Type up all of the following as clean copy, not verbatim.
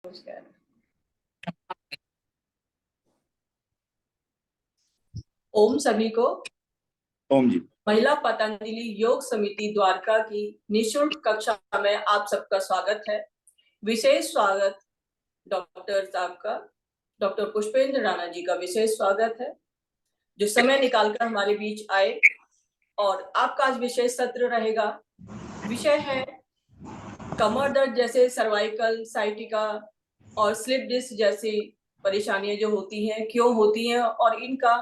नमस्कार। ओम सभी को। ओम जी। महिला पतंजलि योग समिति द्वारका की निःशुल्क कक्षा में आप सबका स्वागत है। विशेष स्वागत डॉक्टर साहब का, डॉक्टर पुष्पेंद्र राणा जी का विशेष स्वागत है, जो समय निकालकर हमारे बीच आए। और आपका आज विशेष सत्र रहेगा। विषय है कमर दर्द जैसे सर्वाइकल, साइटिका और स्लिप डिस्क जैसी परेशानियां जो होती हैं, क्यों होती हैं और इनका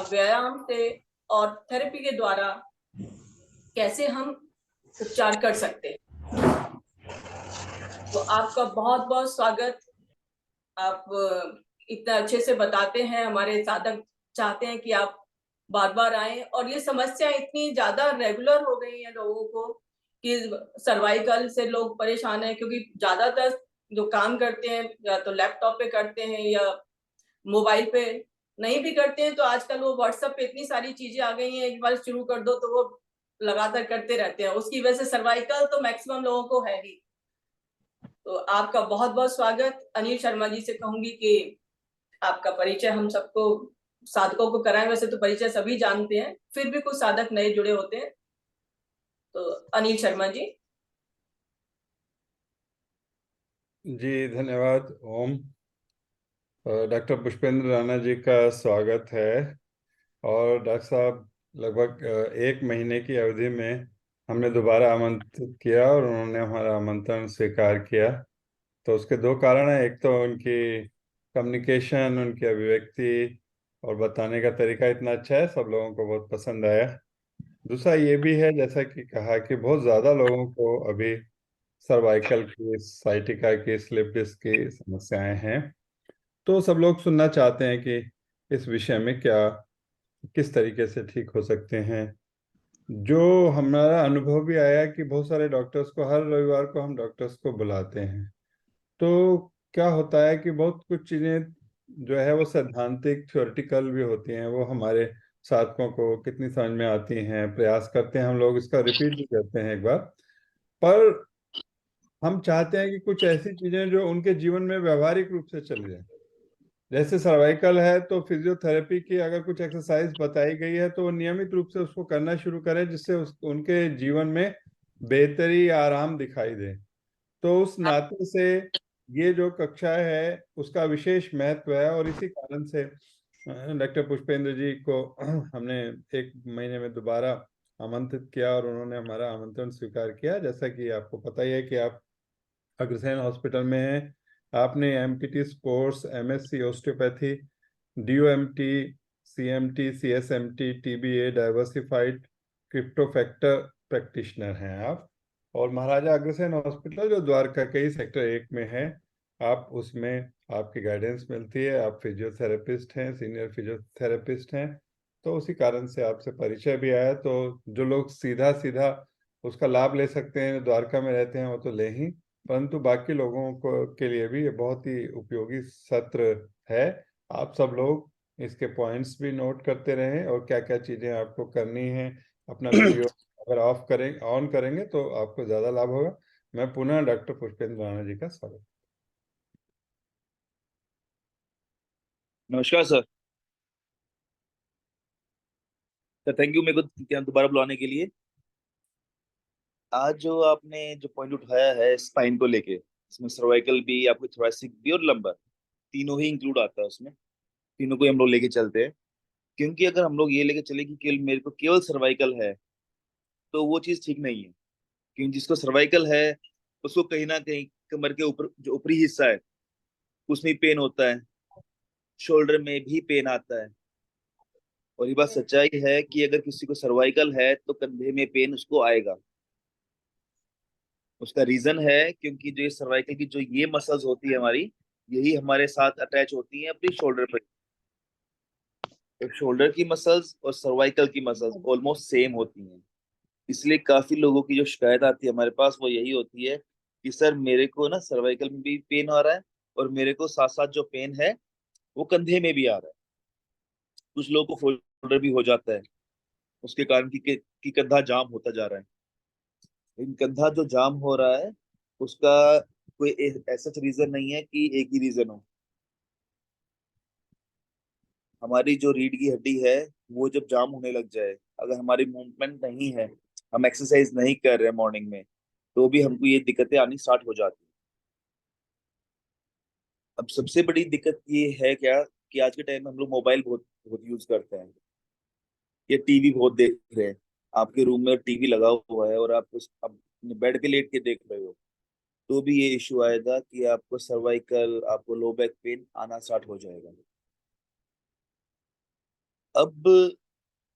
व्यायाम से और थेरेपी के द्वारा कैसे हम उपचार कर सकते हैं। तो आपका बहुत बहुत स्वागत। आप इतना अच्छे से बताते हैं, हमारे साधक चाहते हैं कि आप बार बार आए। और ये समस्या इतनी ज्यादा रेगुलर हो गई है लोगों को कि सर्वाइकल से लोग परेशान हैं, क्योंकि ज्यादातर जो काम करते हैं या तो लैपटॉप पे करते हैं या मोबाइल पे, नहीं भी करते हैं तो आजकल वो व्हाट्सएप पे इतनी सारी चीजें आ गई हैं, एक बार शुरू कर दो तो वो लगातार करते रहते हैं। उसकी वजह से सर्वाइकल तो मैक्सिमम लोगों को है ही। तो आपका बहुत बहुत स्वागत। अनिल शर्मा जी से कहूंगी कि आपका परिचय हम सबको, साधकों को कराएं। वैसे तो परिचय सभी जानते हैं, फिर भी कुछ साधक नए जुड़े होते हैं। तो अनिल शर्मा जी। जी धन्यवाद। ओम। डॉक्टर पुष्पेंद्र राणा जी का स्वागत है। और डॉक्टर साहब, लगभग 1 महीने की अवधि में हमने दोबारा आमंत्रित किया और उन्होंने हमारा आमंत्रण स्वीकार किया। तो उसके दो कारण हैं। एक तो उनकी कम्युनिकेशन, उनकी अभिव्यक्ति और बताने का तरीका इतना अच्छा है, सब लोगों को बहुत पसंद आया। दूसरा ये भी है, जैसा कि कहा, कि बहुत ज़्यादा लोगों को अभी सर्वाइकल की, साइटिका की, स्लिप डिस्क की समस्याएं हैं। तो सब लोग सुनना चाहते हैं कि इस विषय में क्या, किस तरीके से ठीक हो सकते हैं। जो हमारा अनुभव भी आया कि बहुत सारे डॉक्टर्स को, हर रविवार को हम डॉक्टर्स को बुलाते हैं, तो क्या होता है कि बहुत कुछ चीज़ें जो है वो सैद्धांतिक, थ्योरेटिकल भी होती हैं। वो हमारे साधकों को कितनी समझ में आती हैं, प्रयास करते हैं हम लोग, इसका रिपीट भी करते हैं एक बार। पर हम चाहते हैं कि कुछ ऐसी चीजें जो उनके जीवन में व्यवहारिक रूप से चली जाए। जैसे सर्वाइकल है तो फिजियोथेरेपी की अगर कुछ एक्सरसाइज बताई गई है तो वो नियमित रूप से उसको करना शुरू करें, जिससे उनके जीवन में बेहतरी, आराम दिखाई दे। तो उस नाते से ये जो कक्षा है उसका विशेष महत्व है। और इसी कारण से डॉक्टर पुष्पेंद्र जी को हमने 1 महीने में दोबारा आमंत्रित किया और उन्होंने हमारा आमंत्रण स्वीकार किया। जैसा कि आपको पता ही है कि आप अग्रसेन हॉस्पिटल में हैं। आपने MPT course, MSc osteopathy, DOMT, CMT, CSMT, TBA, diversified cryptofactor practitioner हैं आप। और महाराजा अग्रसेन हॉस्पिटल जो द्वारका के ही सेक्टर 1 में है, आप उसमें आपकी गाइडेंस मिलती है। आप फिजियोथेरेपिस्ट हैं, सीनियर फिजियोथेरेपिस्ट हैं। तो उसी कारण से आपसे परिचय भी आया। तो जो लोग सीधा सीधा उसका लाभ ले सकते हैं, द्वारका में रहते हैं, वो तो ले ही, परंतु बाकी लोगों को के लिए भी ये बहुत ही उपयोगी सत्र है। आप सब लोग इसके पॉइंट्स भी नोट करते रहें और क्या क्या चीज़ें आपको करनी है। अपना वीडियो अगर ऑन करेंगे तो आपको ज़्यादा लाभ होगा। मैं पुनः डॉक्टर पुष्पेंद्र राणा जी का स्वागत। नमस्कार सर। सर थैंक यू मेरे को यहाँ दोबारा बुलाने के लिए। आज जो आपने जो पॉइंट उठाया है स्पाइन को लेके, इसमें सर्वाइकल भी, आपको थोरैसिक भी और लंबर, तीनों ही इंक्लूड आता है उसमें। तीनों को ही हम लोग लेके चलते हैं, क्योंकि अगर हम लोग ये लेके चले कि केवल मेरे को केवल सर्वाइकल है तो वो चीज़ ठीक नहीं है। क्योंकि जिसको सर्वाइकल है उसको कहीं ना कहीं कमर के ऊपर जो ऊपरी हिस्सा है उसमें पेन होता है, शोल्डर में भी पेन आता है। और ये बात सच्चाई है कि अगर किसी को सर्वाइकल है तो कंधे में पेन उसको आएगा। उसका रीजन है क्योंकि जो ये सर्वाइकल की जो ये मसल्स होती है हमारी, यही हमारे साथ अटैच होती हैं अपनी शोल्डर पर। तो शोल्डर की मसल्स और सर्वाइकल की मसल्स ऑलमोस्ट सेम होती हैं। इसलिए काफी लोगों की जो शिकायत आती है हमारे पास वो यही होती है कि सर मेरे को ना सर्वाइकल में भी पेन आ रहा है और मेरे को साथ साथ जो पेन है वो कंधे में भी आ रहा है। कुछ लोगों को शोल्डर भी हो जाता है उसके कारण कि कंधा जाम होता जा रहा है। लेकिन कंधा जो जाम हो रहा है उसका कोई ऐसा रीजन नहीं है कि एक ही रीजन हो। हमारी जो रीढ़ की हड्डी है वो जब जाम होने लग जाए, अगर हमारी मूवमेंट नहीं है, हम एक्सरसाइज नहीं कर रहे मॉर्निंग में, तो भी हमको ये दिक्कतें आनी स्टार्ट हो जाती है। अब सबसे बड़ी दिक्कत ये है क्या कि आज के टाइम में हम लोग मोबाइल बहुत बहुत यूज करते हैं, या टीवी बहुत देख रहे हैं। आपके रूम में टीवी लगा हुआ है और आप उस अब बेड पे लेट के देख रहे हो, तो भी ये इश्यू आएगा कि आपको सर्वाइकल, आपको लो बैक पेन आना स्टार्ट हो जाएगा। अब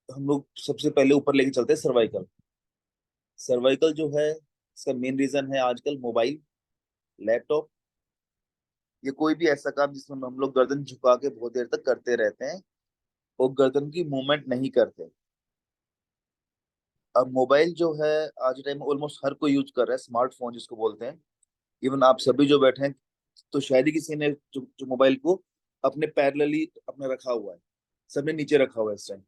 हम लोग सबसे पहले ऊपर लेके चलते हैं सर्वाइकल। सर्वाइकल जो है, इसका मेन रीजन है आजकल मोबाइल, लैपटॉप, या कोई भी ऐसा काम जिसमें हम लोग गर्दन झुका के बहुत देर तक करते रहते हैं और गर्दन की मूवमेंट नहीं करते। अब मोबाइल जो है आज के टाइम में ऑलमोस्ट हर कोई यूज कर रहा है, स्मार्टफोन जिसको बोलते हैं। इवन आप सभी जो बैठे हैं, तो शायद ही किसी ने जो मोबाइल को अपने पैरेलली अपने रखा हुआ है, सबने नीचे रखा हुआ है इस टाइम।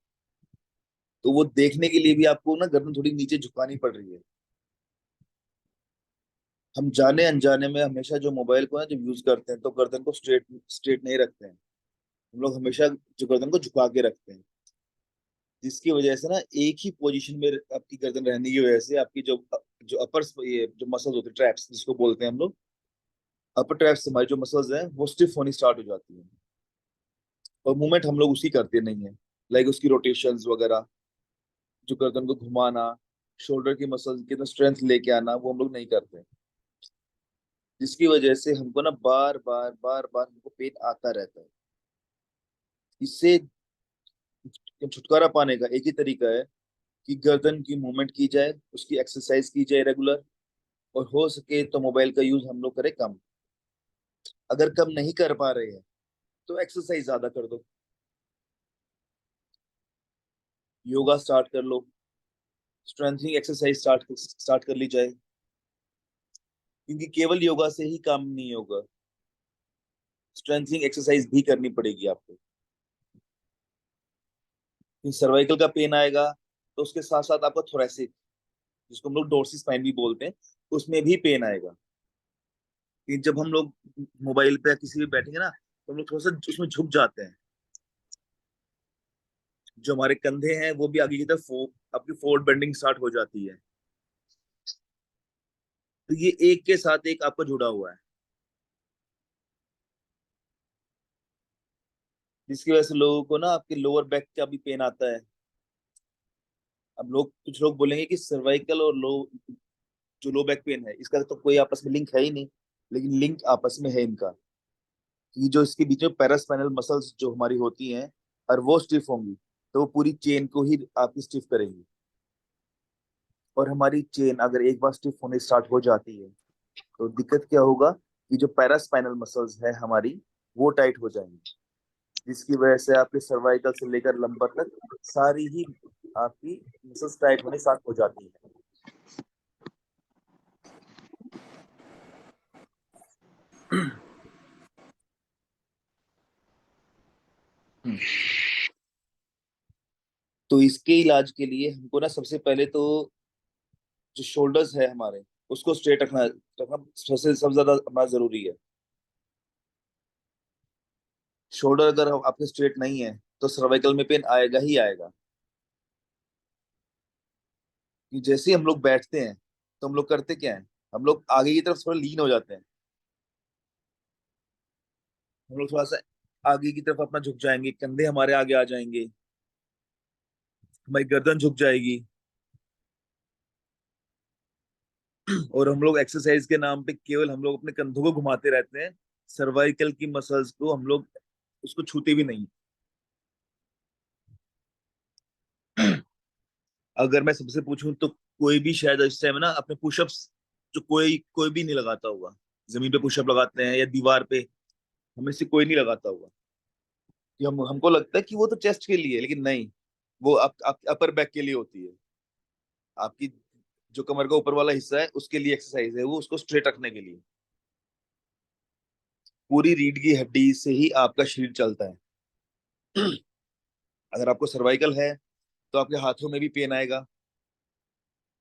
तो वो देखने के लिए भी आपको ना गर्दन थोड़ी नीचे झुकानी पड़ रही है। हम जाने अनजाने में हमेशा जो मोबाइल को ना जब यूज करते हैं तो गर्दन को स्ट्रेट स्ट्रेट नहीं रखते हैं। हम लोग हमेशा जो गर्दन को झुका के रखते हैं, जिसकी वजह से ना एक ही पोजीशन में आपकी गर्दन रहने की वजह से आपकी जो जो अपर, ये जो मसल्स होते हैं, ट्रैप्स जिसको बोलते हैं हम लोग, अपर ट्रैप्स हमारी जो मसल्स हैं वो स्टिफ होनी स्टार्ट हो जाती है। और मूवमेंट हम लोग उसकी करते नहीं है, लाइक उसकी रोटेशंस वगैरह, जो गर्दन को घुमाना, शोल्डर की मसल्स के अंदर स्ट्रेंथ लेके आना, वो हम लोग नहीं करते। जिसकी वजह से हमको ना बार बार हमको पेन आता रहता है। इससे छुटकारा पाने का एक ही तरीका है कि गर्दन की मूवमेंट की जाए, उसकी एक्सरसाइज की जाए रेगुलर, और हो सके तो मोबाइल का यूज हम लोग करें कम। अगर कम नहीं कर पा रहे हैं तो एक्सरसाइज ज्यादा कर दो, योगा स्टार्ट कर लो, स्ट्रेंथनिंग एक्सरसाइज स्टार्ट कर ली जाए, क्योंकि केवल योगा से ही काम नहीं होगा, स्ट्रेंथनिंग एक्सरसाइज भी करनी पड़ेगी आपको। सर्वाइकल का पेन आएगा तो उसके साथ साथ आपका थोरेसिक, जिसको हम लोग डोर्सी स्पाइन भी बोलते हैं, उसमें भी पेन आएगा। कि जब हम लोग मोबाइल पे या किसी भी बैठेंगे ना, तो हम लोग थोड़ा सा उसमें झुक जाते हैं, जो हमारे कंधे हैं वो भी आगे की तरफ आपकी फोर्ड बेंडिंग स्टार्ट हो जाती है। तो ये एक के साथ एक आपका जुड़ा हुआ है, जिसकी वजह से लोगों को ना आपके लोअर बैक का भी पेन आता है। अब कुछ लोग बोलेंगे कि सर्वाइकल और जो लो बैक पेन है, इसका तो कोई आपस में लिंक है ही नहीं, लेकिन लिंक आपस में है इनका। कि जो इसके बीच में पैरास्पाइनल मसल्स जो हमारी होती हैं, और वो स्टिफ होंगी तो वो पूरी चेन को ही आपकी स्टिफ करेंगी। और हमारी चेन अगर एक बार स्टिफ होने स्टार्ट हो जाती है, तो दिक्कत क्या होगा कि जो पैरास्पाइनल मसल्स है हमारी, वो टाइट हो जाएंगी, जिसकी वजह से आपके सर्वाइकल से लेकर लंबर तक सारी ही आपकी मसल्स टाइट होने स्टार्ट हो जाती है। तो इसके इलाज के लिए हमको ना सबसे पहले तो जो शोल्डर्स है हमारे, उसको स्ट्रेट रखना रखना सबसे सबसे ज्यादा हमारा जरूरी है। शोल्डर अगर आपके स्ट्रेट नहीं है तो सर्वाइकल में पेन आएगा ही आएगा। कि जैसे ही हम लोग बैठते हैं तो हम लोग करते क्या है, हम लोग आगे की तरफ थोड़ा लीन हो जाते हैं। हम लोग थोड़ा सा आगे की तरफ अपना झुक जाएंगे, कंधे हमारे आगे आ जाएंगे, हमारी गर्दन झुक जाएगी, और हम लोग एक्सरसाइज के नाम पे केवल हम लोग अपने कंधों को घुमाते रहते हैं, सर्वाइकल की मसल्स को हम लोग उसको छूते भी नहीं। अगर मैं सबसे पूछूं तो कोई भी शायद इस टाइम ना अपने पुशअप्स, जो कोई कोई भी नहीं लगाता होगा, जमीन पे पुशअप लगाते हैं या दीवार पे, हमें से कोई नहीं लगाता होगा। कि हमको लगता है कि वो तो चेस्ट के लिए है, लेकिन नहीं, वो आप अपर बैक के लिए होती है। आपकी जो कमर का ऊपर वाला हिस्सा है उसके लिए एक्सरसाइज है, वो उसको स्ट्रेट रखने के लिए। पूरी रीढ़ की हड्डी से ही आपका शरीर चलता है। अगर आपको सर्वाइकल है तो आपके हाथों में भी पेन आएगा।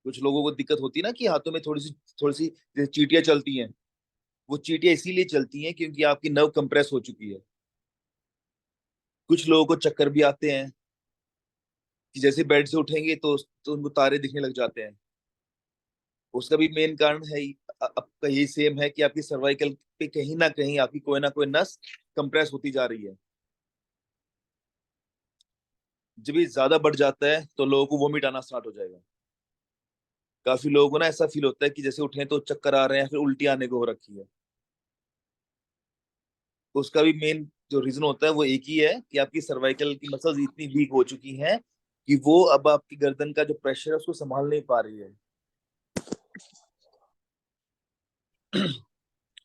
कुछ लोगों को दिक्कत होती है ना कि हाथों में थोड़ी सी जैसे चींटियां चलती हैं, वो चींटियां इसीलिए चलती हैं क्योंकि आपकी नर्व कंप्रेस हो चुकी है। कुछ लोगों को चक्कर भी आते हैं कि जैसे बेड से उठेंगे तो उनको तारे दिखने लग जाते हैं। उसका भी मेन कारण है आपका यही सेम है कि आपकी सर्वाइकल पे कहीं ना कहीं आपकी कोई ना कोई नस कंप्रेस होती जा रही है। जब ये ज्यादा बढ़ जाता है तो लोगों को वोमिट आना स्टार्ट हो जाएगा। काफी लोगों को ना ऐसा फील होता है कि जैसे उठे तो चक्कर आ रहे हैं, फिर उल्टी आने को हो रखी है। तो उसका भी मेन जो रीजन होता है वो एक ही है कि आपकी सर्वाइकल की मसल्स इतनी वीक हो चुकी हैं कि वो अब आपकी गर्दन का जो प्रेशर है उसको संभाल नहीं पा रही है।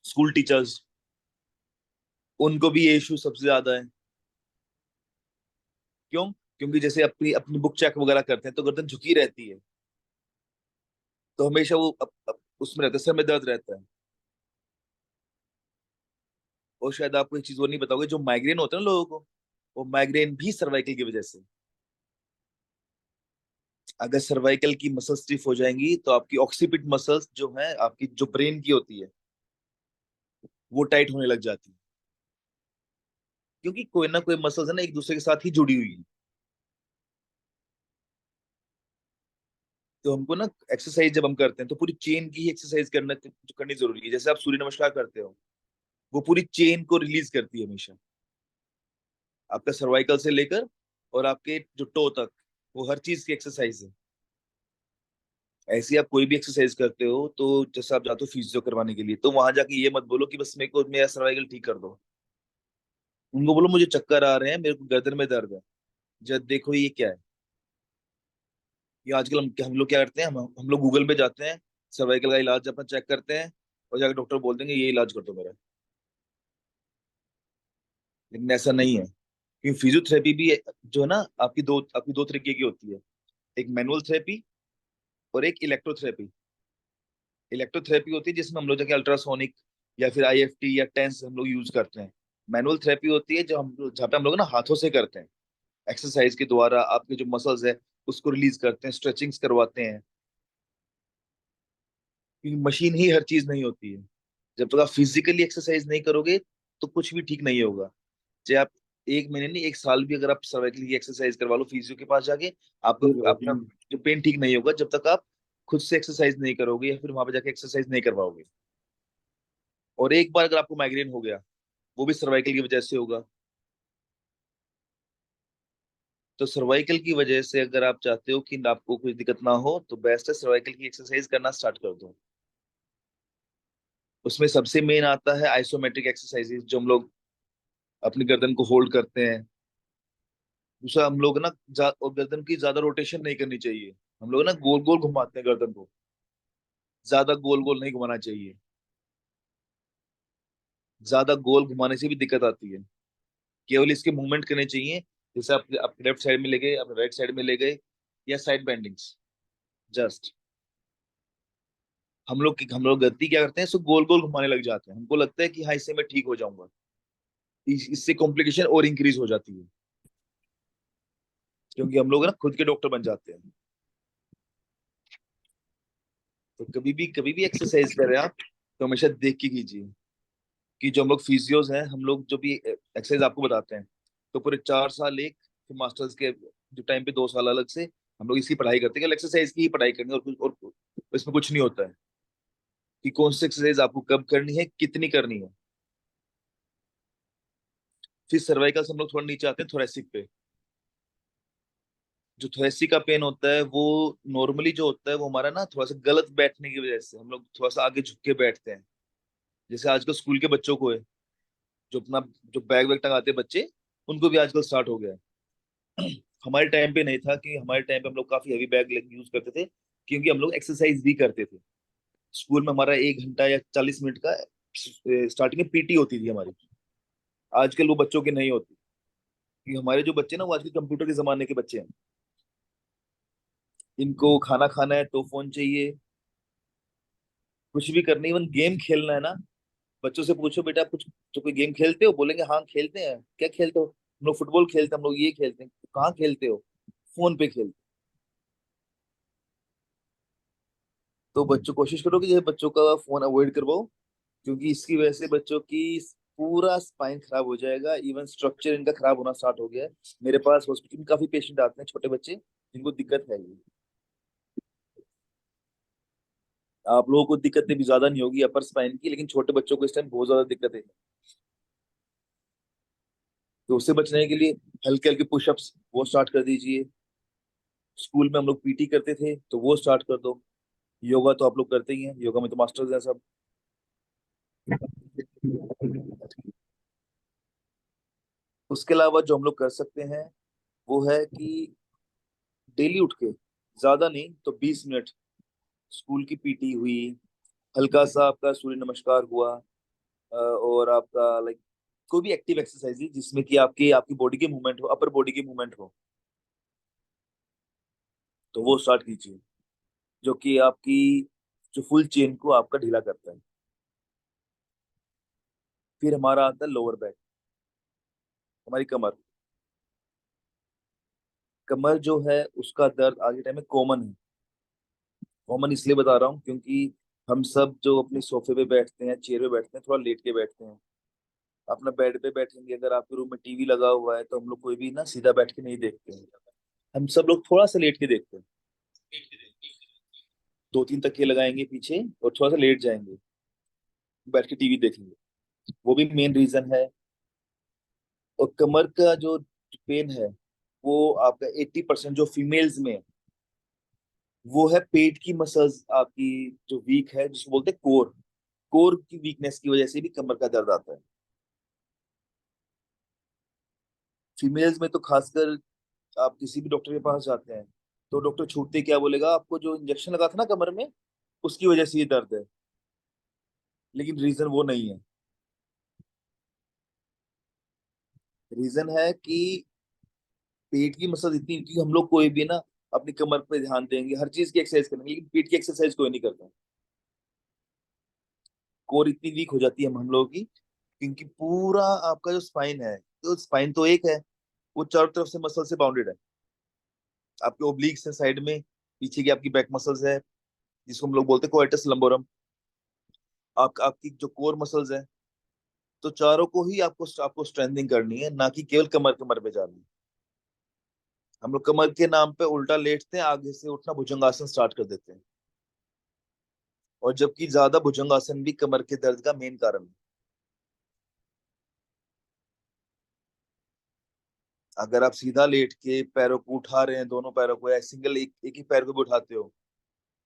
स्कूल टीचर्स, उनको भी ये इशू सबसे ज्यादा है। क्यों? क्योंकि जैसे अपनी अपनी बुक चेक वगैरह करते हैं तो गर्दन झुकी रहती है, तो हमेशा वो उसमें रहता है, सर में दर्द रहता है। और शायद आपको एक चीज वो नहीं बताओगे, जो माइग्रेन होता है ना लोगों को, वो माइग्रेन भी सर्वाइकल की वजह से। अगर सर्वाइकल की मसल स्टिफ हो जाएंगी तो आपकी ऑक्सीपिट मसल्स जो है आपकी जो ब्रेन की होती है वो टाइट होने लग जाती है। क्योंकि कोई ना कोई मसल्स है ना एक दूसरे के साथ ही जुड़ी हुई है। तो हमको ना एक्सरसाइज जब हम करते हैं तो पूरी चेन की एक्सरसाइज करनी जरूरी है। जैसे आप सूर्य नमस्कार करते हो, वो पूरी चेन को रिलीज करती है हमेशा, आपका सर्वाइकल से लेकर और आपके जो टो तक, वो हर चीज की एक्सरसाइज है। ऐसे ही आप कोई भी एक्सरसाइज करते हो तो जैसे आप जाते हो फिजियो करवाने के लिए, तो वहां जाके ये मत बोलो कि बस मेरे को मेरा सर्वाइकल ठीक कर दो। उनको बोलो मुझे चक्कर आ रहे हैं, मेरे को गर्दन में दर्द है, जब देखो ये क्या है। ये आजकल हम लोग क्या करते हैं, हम लोग गूगल पे जाते हैं, सर्वाइकल का इलाज अपना चेक करते हैं और जाकर डॉक्टर बोल देंगे ये इलाज कर दो मेरा। लेकिन ऐसा नहीं है, क्योंकि फिजियोथेरेपी भी जो है ना आपकी दो तरीके की होती है। एक मैनुअल थेरेपी और एक इलेक्ट्रोथेरेपी। इलेक्ट्रोथेरेपी होती है जिसमें हम लोग जाके अल्ट्रासोनिक या फिर आईएफटी या टेंस हम लोग यूज करते हैं। मैनुअल थेरेपी होती है जहाँ पे हम लोग ना हाथों से करते हैं, एक्सरसाइज के द्वारा आपके जो मसल्स है उसको रिलीज करते हैं, स्ट्रेचिंग्स करवाते हैं। क्योंकि मशीन ही हर चीज नहीं होती है। जब तक आप फिजिकली एक्सरसाइज नहीं करोगे तो कुछ भी ठीक नहीं होगा। चाहे आप एक महीने नहीं, एक साल भी अगर आप सर्वाइकल की एक्सरसाइज करवा लो फिजियो के पास जाके, आपको आपका जो पेन ठीक नहीं होगा जब तक आप खुद से एक्सरसाइज नहीं करोगे या फिर वहां पे जाके एक्सरसाइज नहीं करवाओगे। और एक बार अगर आपको माइग्रेन हो गया, वो भी सर्वाइकल की वजह से होगा। तो सर्वाइकल की वजह से अगर आप चाहते हो कि आपको कोई दिक्कत ना हो तो बेस्ट है सर्वाइकल की एक्सरसाइज करना स्टार्ट कर दो। उसमें सबसे मेन आता है आइसोमेट्रिक एक्सरसाइजेज, जो हम लोग अपनी गर्दन को होल्ड करते हैं। दूसरा हम लोग ना और गर्दन की ज्यादा रोटेशन नहीं करनी चाहिए। हम लोग ना गोल गोल घुमाते हैं गर्दन को, ज्यादा गोल गोल नहीं घुमाना चाहिए। ज्यादा गोल घुमाने से भी दिक्कत आती है। केवल इसके मूवमेंट करने चाहिए, जैसे आप लेफ्ट साइड में ले गए, आप राइट साइड में ले गए, या साइड बेंडिंग्स जस्ट। हम लोग गलती क्या करते हैं, इसको गोल गोल घुमाने लग जाते हैं। हमको लगता है कि हाँ इससे मैं ठीक हो जाऊंगा, इससे कॉम्प्लिकेशन और इंक्रीज हो जाती है। क्योंकि हम लोग ना खुद के डॉक्टर बन जाते हैं। तो कभी भी एक्सरसाइज कर रहे हैं आप तो हमेशा देख के कीजिए। कि जो हम लोग फिजियोज हैं, हम लोग जो भी एक्सरसाइज आपको बताते हैं, तो पूरे 4 साल एक, फिर मास्टर्स के जो टाइम पे 2 साल अलग से हम लोग इसकी पढ़ाई करते हैं कि एक्सरसाइज की ही पढ़ाई करनी है, और इसमें कुछ नहीं होता है कि कौन सी एक्सरसाइज आपको कब करनी है, कितनी करनी है। फिर सर्वाइकल से हम लोग थोड़ा नीचे आते हैं थोरेसिक पे। जो थोरेसिक का पेन होता है वो नॉर्मली जो होता है वो हमारा ना थोड़ा सा गलत बैठने की वजह से हम लोग थोड़ा सा आगे झुक के बैठते हैं। जैसे आजकल स्कूल के बच्चों को है, जो अपना जो बैग वैग टंगाते हैं बच्चे, उनको भी आजकल स्टार्ट हो गया है। हमारे टाइम पे नहीं था, कि हमारे टाइम पे हम लोग काफी हैवी बैग यूज करते थे, क्योंकि हम लोग एक्सरसाइज भी करते थे। स्कूल में हमारा 1 घंटा या 40 मिनट का स्टार्टिंग में पीटी होती थी हमारी। आजकल वो बच्चों की नहीं होती, क्योंकि हमारे जो बच्चे ना वो आजकल कंप्यूटर के जमाने के बच्चे हैं। इनको खाना खाना है तो फोन चाहिए, कुछ भी करनी, इवन गेम खेलना है ना, बच्चों से पूछो बेटा कुछ जो कोई गेम खेलते हो, बोलेंगे हाँ खेलते हैं। क्या खेलते हो? हम लोग फुटबॉल खेलते हैं, हम लोग ये खेलते हैं। कहाँ खेलते हो? फोन पे खेलते। तो बच्चों कोशिश करो कि जैसे बच्चों का फोन अवॉइड करवाओ, क्योंकि इसकी वजह से बच्चों की पूरा स्पाइन खराब हो जाएगा, इवन स्ट्रक्चर इनका खराब होना स्टार्ट हो गया है। मेरे पास हॉस्पिटल में काफी पेशेंट आते हैं, छोटे बच्चे जिनको दिक्कत है ये। आप लोगों को दिक्कतें भी ज्यादा नहीं होगी अपर स्पाइन की, लेकिन छोटे बच्चों को इस टाइम बहुत ज्यादा दिक्कत है। तो उससे बचने के लिए हल्के हल्के पुशअप्स वो स्टार्ट कर दीजिए। स्कूल में हम लोग पीटी करते थे तो वो स्टार्ट कर दो। योगा तो आप लोग करते ही हैं, योगा में तो मास्टर्स हैं सब। उसके अलावा जो हम लोग कर सकते हैं वो है कि डेली उठ के, ज्यादा नहीं तो 20 मिनट स्कूल की पीटी हुई, हल्का सा आपका सूर्य नमस्कार हुआ, और आपका लाइक कोई भी एक्टिव एक्सरसाइज है जिसमें कि आपकी आपकी बॉडी के मूवमेंट हो, अपर बॉडी के मूवमेंट हो, तो वो स्टार्ट कीजिए, जो कि आपकी जो फुल चेन को आपका ढीला करता है। फिर हमारा आता है लोअर बैक, हमारी कमर। कमर जो है उसका दर्द आज के टाइम में कॉमन है। कॉमन इसलिए बता रहा हूँ क्योंकि हम सब जो अपने सोफे पे बैठते हैं, चेयर पे बैठते हैं, थोड़ा लेट के बैठते हैं। अपना बेड पे बैठेंगे, अगर आपके रूम में टीवी लगा हुआ है तो हम लोग कोई भी ना सीधा बैठ के नहीं देखते हैं। हम सब लोग थोड़ा सा लेट के देखते हैं, 2-3 तकिए लगाएंगे पीछे और थोड़ा सा लेट जाएंगे, बैठ के टीवी देखेंगे। वो भी मेन रीजन है। और कमर का जो पेन है वो आपका 80% जो फीमेल्स में है, वो है पेट की मसल्स आपकी जो वीक है, जिसको बोलते हैं कोर। कोर की वीकनेस की वजह से भी कमर का दर्द आता है। फीमेल्स में तो खासकर आप किसी भी डॉक्टर के पास जाते हैं तो डॉक्टर छूटते क्या बोलेगा, आपको जो इंजेक्शन लगा था ना कमर में उसकी वजह से ये दर्द है। लेकिन रीजन वो नहीं है। रीजन है कि पेट की मसल इतनी, कि हम लोग कोई भी ना अपनी कमर पे ध्यान देंगे, हर चीज की एक्सरसाइज करेंगे, लेकिन पेट की एक्सरसाइज कोई नहीं करता। कोर इतनी वीक हो जाती है हम लोगों की, क्योंकि पूरा आपका जो स्पाइन है, तो स्पाइन तो एक है, वो चारों तरफ से मसल से बाउंडेड है। आपके ओब्लिक्स है साइड में, पीछे की आपकी बैक मसल्स है जिसको हम लोग बोलते हैं कोएटस लंबोरम। आपकी जो कोर मसल्स है, तो चारों को ही आपको आपको स्ट्रेंथनिंग करनी है, ना कि केवल कमर कमर पे जानी है। हम लोग कमर के नाम पे उल्टा लेटते हैं, आगे से उठना भुजंगासन स्टार्ट कर देते हैं। और जबकि ज्यादा भुजंगासन भी कमर के दर्द का मेन कारण है। अगर आप सीधा लेट के पैरों को उठा रहे हैं, दोनों पैरों को, या सिंगल एक ही पैर को भी उठाते हो,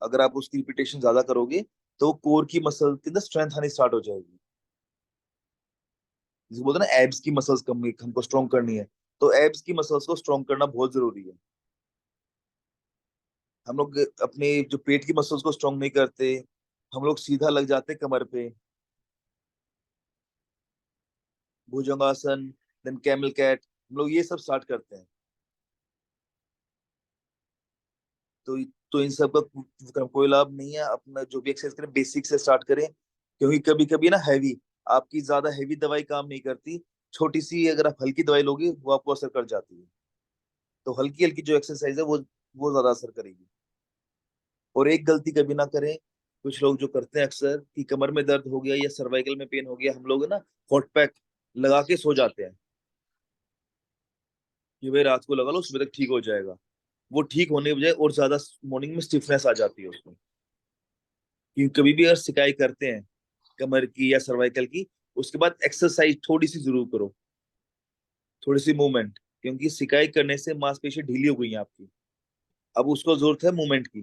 अगर आप उसकी रिपीटेशन ज्यादा करोगे तो कोर की मसल के अंदर स्ट्रेंथ आनी स्टार्ट हो जाएगी। जिसे बोलते हैं ना एब्स की मसल्स कम हमको स्ट्रॉन्ग करनी है, तो एब्स की मसल्स को स्ट्रॉन्ग करना बहुत जरूरी है। हम लोग अपने जो पेट की मसल्स को स्ट्रॉन्ग नहीं करते, हम लोग सीधा लग जाते कमर पे, भुजंगासन, देन कैमल कैट, हम लोग ये सब स्टार्ट करते हैं। तो तो इन सब का कोई लाभ नहीं है। अपना जो भी एक्सरसाइज करें बेसिक से स्टार्ट करें, क्योंकि कभी कभी ना हैवी, आपकी ज्यादा हैवी दवाई काम नहीं करती। छोटी सी अगर आप हल्की दवाई लोगे वो आपको असर कर जाती है। तो हल्की हल्की जो एक्सरसाइज है वो ज्यादा असर करेगी। और एक गलती कभी ना करें, कुछ लोग जो करते हैं अक्सर, कि कमर में दर्द हो गया या सर्वाइकल में पेन हो गया, हम लोग ना हॉट पैक लगा के सो जाते हैं कि भाई रात को लगा लो सुबह तक ठीक हो जाएगा। वो ठीक होने के बजाय और ज्यादा मॉर्निंग में स्टिफनेस आ जाती है उसमें। कि कभी भी अगर शिकायत करते हैं कमर की या सर्वाइकल की, उसके बाद एक्सरसाइज थोड़ी सी जरूर करो, थोड़ी सी मूवमेंट, क्योंकि शिकायत करने से मांसपेशी ढीली हो गई है आपकी। अब उसको जरूरत है मूवमेंट की,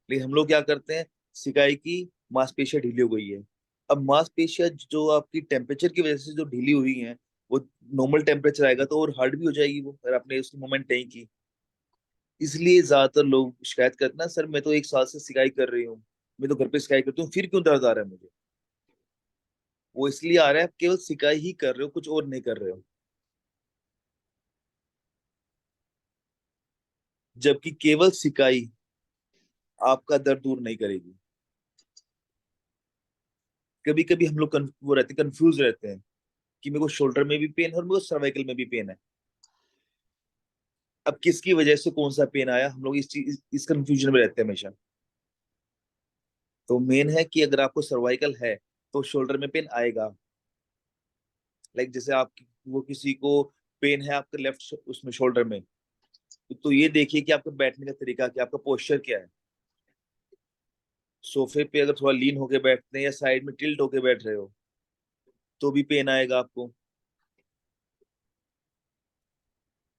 लेकिन हम लोग क्या करते हैं, सिकाई की, मांसपेशियां ढीली हो गई है। अब मांसपेशियां जो आपकी टेम्परेचर की वजह से जो ढीली हुई हैं, वो नॉर्मल टेम्परेचर आएगा तो और हार्ड भी हो जाएगी वो, अगर आपने उसकी मूवमेंट नहीं की। इसलिए ज्यादातर लोग शिकायत करते हैं ना, सर मैं तो 1 साल से शिकायत कर रही हूँ, मैं तो घर पे शिकायत करती हूँ, फिर क्यों दर्द आ रहा है मुझे। वो इसलिए आ रहा है, आप केवल सिकाई ही कर रहे हो, कुछ और नहीं कर रहे हो। जबकि केवल सिकाई आपका दर्द दूर नहीं करेगी। कभी कभी हम लोग वो रहते कंफ्यूज रहते हैं कि मेरे को शोल्डर में भी पेन है और मेरे को सर्वाइकल में भी पेन है। अब किसकी वजह से कौन सा पेन आया, हम लोग इस चीज इस कंफ्यूजन में रहते हैं हमेशा। तो मेन है कि अगर आपको सर्वाइकल है तो शोल्डर में पेन आएगा। लाइक जैसे आप वो किसी को पेन है आपके लेफ्ट उसमें शोल्डर में, तो ये देखिए कि आपका बैठने का तरीका क्या है, आपका पोस्चर क्या है। सोफे पे अगर थोड़ा लीन होके बैठते हैं या साइड में टिल्ट होके बैठ रहे हो तो भी पेन आएगा आपको।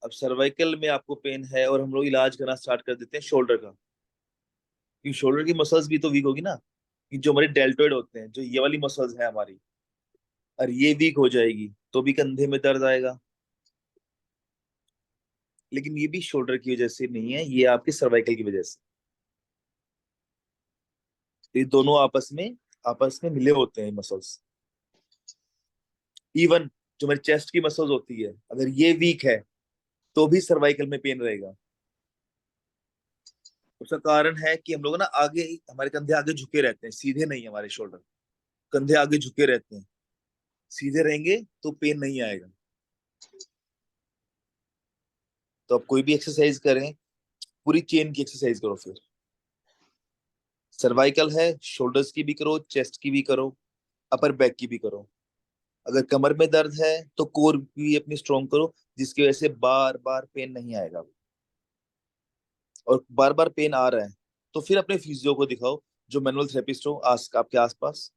अब सर्वाइकल में आपको पेन है और हम लोग इलाज करना स्टार्ट कर देते हैं शोल्डर का, क्योंकि शोल्डर की मसल्स भी तो वीक होगी ना, कि जो हमारे डेल्टोइड होते हैं, जो ये वाली मसल्स है हमारी, और ये वीक हो जाएगी तो भी कंधे में दर्द आएगा। लेकिन ये भी शोल्डर की वजह से नहीं है, ये आपके सर्वाइकल की वजह से। तो ये दोनों आपस में मिले होते हैं मसल्स। इवन जो हमारी चेस्ट की मसल्स होती है, अगर ये वीक है तो भी सर्वाइकल में पेन रहेगा। उसका कारण है कि हम लोग ना आगे, हमारे कंधे आगे झुके रहते हैं, सीधे नहीं हमारे शोल्डर, कंधे आगे झुके रहते हैं। सीधे रहेंगे तो पेन नहीं आएगा। तो आप कोई भी एक्सरसाइज करें, पूरी चेन की एक्सरसाइज करो। फिर सर्वाइकल है, शोल्डर्स की भी करो, चेस्ट की भी करो, अपर बैक की भी करो। अगर कमर में दर्द है तो कोर भी अपनी स्ट्रॉन्ग करो, जिसकी वजह से बार बार पेन नहीं आएगा। और बार बार पेन आ रहा है तो फिर अपने फिजियो को दिखाओ, जो मैनुअल थेरेपिस्ट हो आपके आसपास,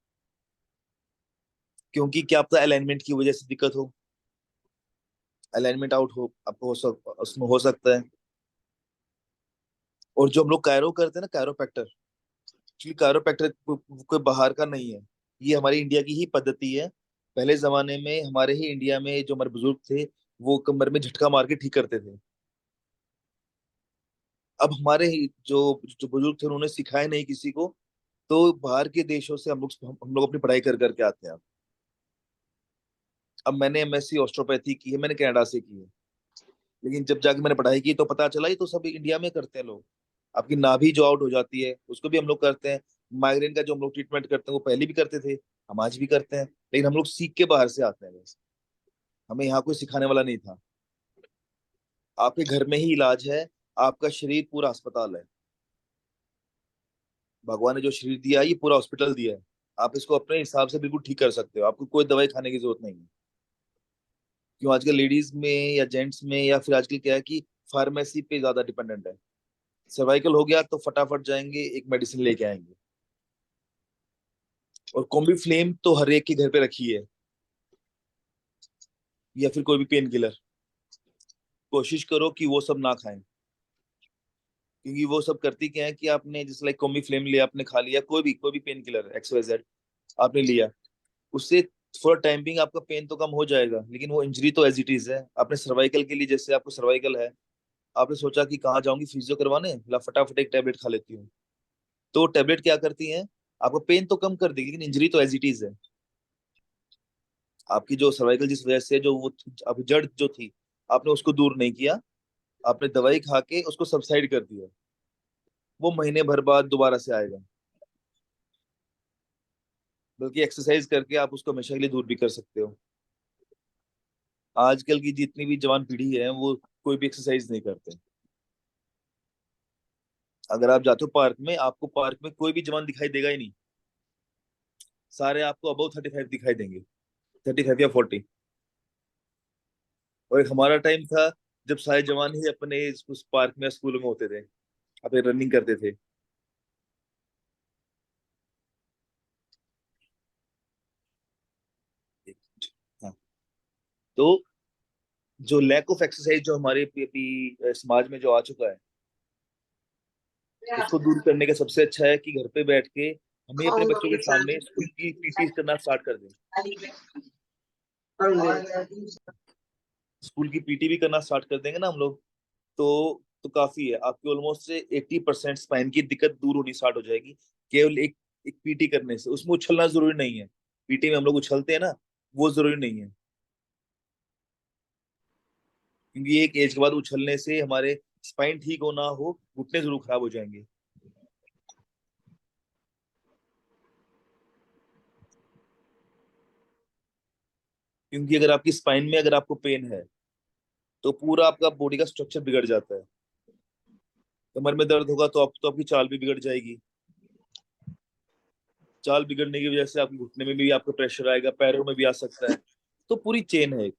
क्योंकि क्या आपका अलाइनमेंट की वजह से दिक्कत हो, अलाइनमेंट आउट हो आपको उसमें हो सकता है। और जो हम लोग कायरो करते हैं ना, कायरोप्रैक्टर, एक्चुअली कायरोप्रैक्टर कोई बाहर का नहीं है, ये हमारी इंडिया की ही पद्धति है। पहले जमाने में हमारे ही इंडिया में जो हमारे बुजुर्ग थे, वो कमर में झटका मार के ठीक करते थे। अब हमारे ही जो जो बुजुर्ग थे उन्होंने सिखाया नहीं किसी को, तो बाहर के देशों से हम लोग अपनी पढ़ाई कर करके आते हैं। अब मैंने एमएससी ऑस्ट्रोपैथी की है, मैंने कनाडा से की है, लेकिन जब जाके मैंने पढ़ाई की तो पता चला ये तो सब इंडिया में करते हैं लोग। आपकी नाभि जो आउट हो जाती है उसको भी हम लोग करते हैं। माइग्रेन का जो हम लोग ट्रीटमेंट करते हैं वो पहले भी करते थे, हम आज भी करते हैं, लेकिन हम लोग सीख के बाहर से आते हैं बस, हमें यहाँ कोई सिखाने वाला नहीं था। आपके घर में ही इलाज है, आपका शरीर पूरा अस्पताल है। भगवान ने जो शरीर दिया है ये पूरा हॉस्पिटल दिया है। आप इसको अपने हिसाब से बिल्कुल ठीक कर सकते हो, आपको कोई दवाई खाने की जरूरत नहीं है। क्यों आजकल लेडीज में या जेंट्स में या फिर आजकल क्या है कि फार्मेसी पे ज्यादा डिपेंडेंट है। सर्वाइकल हो गया तो फटाफट जाएंगे एक मेडिसिन लेके आएंगे। और कॉम्बी फ्लेम तो हर एक के घर पे रखी है, या फिर कोई भी पेन किलर, कोशिश करो कि वो सब ना खाएं। क्योंकि वो सब करती क्या है कि आपने जैसे लाइक कॉम्बी फ्लेम लिया, आपने खा लिया, कोई भी पेन किलर XYZ आपने लिया, उससे थोड़ा टाइम बिंग आपका पेन तो कम हो जाएगा, लेकिन वो इंजरी तो एज इट इज है। आपने सर्वाइकल के लिए, जैसे आपको सर्वाइकल है, आपने सोचा कि कहाँ जाऊंगी फिजियो करवाने, ला फटाफट एक टेबलेट खा लेती हूँ, तो टेबलेट क्या करती है, आपको पेन तो कम कर देगी लेकिन इंजरी तो एज इट इज है। आपकी जो सर्वाइकल जिस वजह से जो वो अभी जड़ जो थी, आपने उसको दूर नहीं किया, आपने दवाई खा के उसको सबसाइड कर दिया, वो महीने भर बाद दोबारा से आएगा। बल्कि एक्सरसाइज करके आप उसको हमेशा के लिए दूर भी कर सकते हो। आजकल की जितनी भी जवान पीढ़ी है वो कोई भी एक्सरसाइज नहीं करते। अगर आप जाते हो पार्क में, आपको पार्क में कोई भी जवान दिखाई देगा ही नहीं, सारे आपको अबव 35 दिखाई देंगे, 35 या 40। और एक हमारा टाइम था जब सारे जवान ही अपने उस पार्क में स्कूल में होते थे, अपने रनिंग करते थे। हाँ, तो जो लैक ऑफ एक्सरसाइज जो हमारे अभी समाज में जो आ चुका है, उसको दूर करने का सबसे अच्छा है कि घर पे बैठ के हमें अपने बच्चों के सामने स्कूल की पीटी करना स्टार्ट कर दें। स्कूल की पीटी भी करना स्टार्ट कर देंगे ना हम लोग, तो काफी है, आपकी ऑलमोस्ट 80% स्पाइन की दिक्कत दूर होनी स्टार्ट हो जाएगी। केवल एक एक पीटी करने से, उसमें उछलना जरूरी नहीं है। पीटी में हम लोग उछलते हैं ना, वो जरूरी नहीं है, क्योंकि एक एज के बाद उछलने से हमारे स्पाइन ठीक हो ना हो, घुटने जरूर खराब हो जाएंगे। क्योंकि अगर आपकी स्पाइन में अगर आपको पेन है तो पूरा आपका बॉडी का स्ट्रक्चर बिगड़ जाता है। कमर में दर्द होगा तो आपकी चाल भी बिगड़ जाएगी। चाल बिगड़ने की वजह से आपके घुटने में भी आपका प्रेशर आएगा, पैरों में भी आ सकता है। तो पूरी चेन है।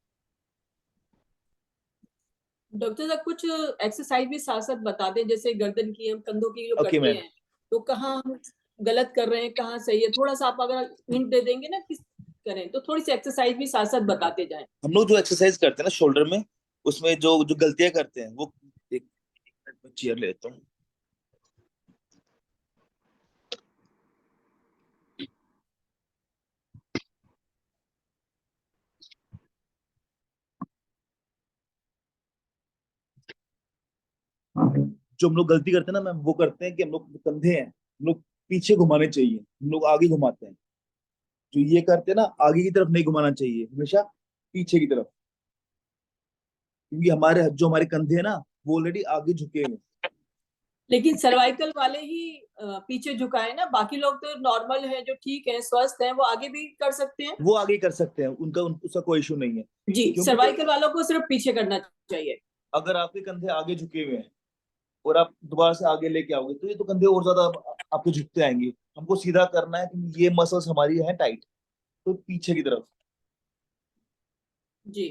डॉक्टर साहब कुछ एक्सरसाइज भी साथ साथ बता दें, जैसे गर्दन की, हम कंधों की जो ओके करते मैम। हैं, तो कहाँ हम गलत कर रहे हैं, कहाँ सही है, थोड़ा सा आप अगर हिंट दे देंगे ना किस करें, तो थोड़ी सी एक्सरसाइज भी साथ साथ बताते जाएं। हम लोग जो एक्सरसाइज करते हैं ना शोल्डर में, उसमें जो जो गलतियां करते हैं वो, एक मिनट में चेयर लेता हूँ। जो हम लोग गलती करते हैं ना मैम, वो करते हैं कि हम लोग कंधे हैं, हम लोग पीछे घुमाने चाहिए, हम लोग आगे घुमाते हैं। जो ये करते हैं ना, आगे की तरफ नहीं घुमाना चाहिए, हमेशा पीछे की तरफ। क्योंकि हमारे जो हमारे कंधे हैं ना, वो ऑलरेडी आगे झुके हुए हैं। लेकिन सर्वाइकल वाले ही पीछे झुकाए ना, बाकी लोग तो नॉर्मल है, जो ठीक है, स्वस्थ हैं, वो आगे भी कर सकते हैं। वो आगे कर सकते हैं, उसका कोई इशू नहीं है। जी, क्योंकि सर्वाइकल वालों को सिर्फ पीछे करना चाहिए। अगर आपके कंधे आगे झुके हुए हैं और आप दोबारा से आगे लेके आओगे, तो ये तो कंधे और ज्यादा आपके झुकते आएंगे। हमको सीधा करना है कि ये मसल्स हमारी है टाइट, तो पीछे की तरफ। जी।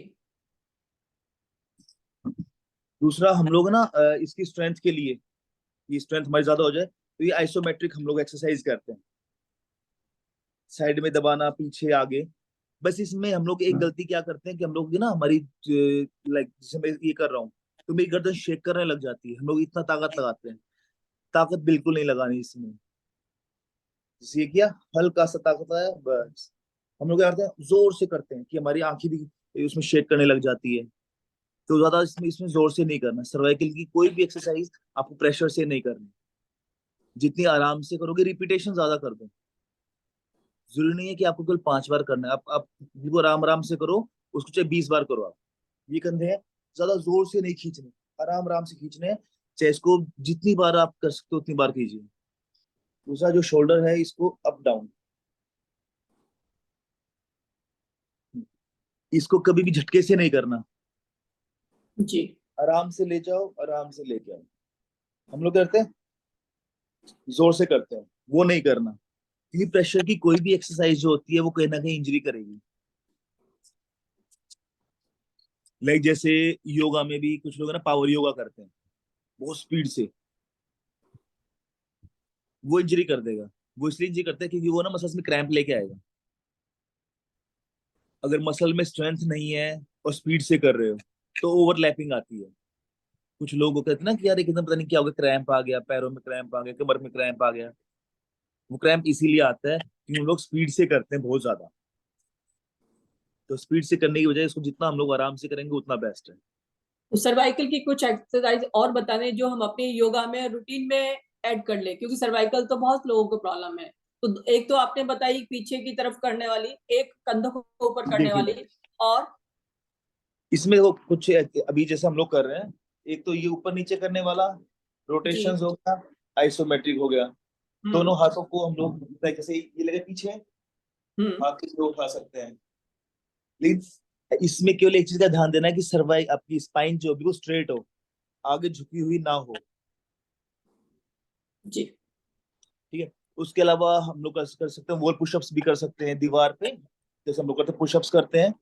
दूसरा, हम लोग ना इसकी स्ट्रेंथ के लिए, ये स्ट्रेंथ हमारी ज्यादा हो जाए, तो ये आइसोमेट्रिक हम लोग एक्सरसाइज करते हैं। साइड में दबाना, पीछे आगे। बस इसमें हम लोग एक गलती क्या करते हैं कि हम लोग ना हमारी, लाइक जैसे मैं ये कर रहा हूँ, तो मेरी गर्दन शेक करने लग जाती है। हम लोग इतना ताकत लगाते हैं, ताकत बिल्कुल नहीं लगानी इसमें। जैसे ये किया, हल्का सा ताकत आया, बस। हम लोग क्या करते हैं, जोर से करते हैं कि हमारी आंखें भी उसमें शेक करने लग जाती है। तो ज्यादा इसमें इसमें जोर से नहीं करना। सर्वाइकल की कोई भी एक्सरसाइज आपको प्रेशर से नहीं करनी। जितनी आराम से करोगे, रिपीटेशन ज्यादा कर दो। जरूरी नहीं है कि आपको केवल 5 बार करना है। आप बिल्कुल आराम आराम से करो, उसको चाहे 20 बार करो आप। ये कंधे हैं, ज्यादा जोर से नहीं खींचने, आराम आराम से खींचने हैं। चाहे इसको जितनी बार आप कर सकते हो उतनी बार कीजिए। दूसरा, जो शोल्डर है, इसको अप डाउन, इसको कभी भी झटके से नहीं करना। जी। आराम से ले जाओ, आराम से लेके आओ। हम लोग करते हैं, जोर से करते हैं, वो नहीं करना। क्योंकि प्रेशर की कोई भी एक्सरसाइज जो होती है, वो कहीं ना कहीं इंजरी करेगी। लाइक जैसे योगा में भी कुछ लोग है ना, पावर योगा करते हैं बहुत स्पीड से, वो इंजरी कर देगा। वो इसलिए इंजरी करता है क्योंकि वो ना मसल्स में क्रैम्प लेके आएगा। अगर मसल में स्ट्रेंथ नहीं है और स्पीड से कर रहे हो, तो ओवरलैपिंग आती है। कुछ लोगों को कहते हैं ना कि यार एकदम पता नहीं क्या हो गया, क्रैम्प आ गया, पैरों में क्रैम्प आ गया, कमर में क्रैम्प आ गया। वो क्रैम्प इसीलिए आता है कि हम लोग स्पीड से करते हैं बहुत ज्यादा। तो स्पीड से करने की वजह, इसको जितना हम लोग आराम से करेंगे उतना बेस्ट है। तो सर्वाइकल की कुछ एक्सरसाइज और बता दें जो हम अपने योगा में रूटीन में ऐड कर ले, क्योंकि सर्वाइकल तो बहुत लोगों को प्रॉब्लम है। तो एक तो आपने बताई पीछे की तरफ करने वाली, एक कंधों को ऊपर करने देखिए वाली, और इसमें वो कुछ अभी जैसे हम लोग कर रहे हैं, एक तो ये ऊपर नीचे करने वाला जी। रोटेशंस हो गया, आइसोमेट्रिक हो गया। हम्म। दोनों हाथों को हम लोग जैसे ये लगे पीछे, हम्म। हाथ से उठा सकते हैं। लेकिन इसमें केवल एक चीज का ध्यान देना है कि सर्वाइव, आपकी स्पाइन जो भी वो स्ट्रेट हो, आगे झुकी हुई ना हो। जी। ठीक है। उसके अलावा हम लोग कर सकते हैं, वॉल पुशअप्स भी कर सकते हैं दीवार पे। जैसे हम लोग करते हैं, पुशअप्स करते हैं,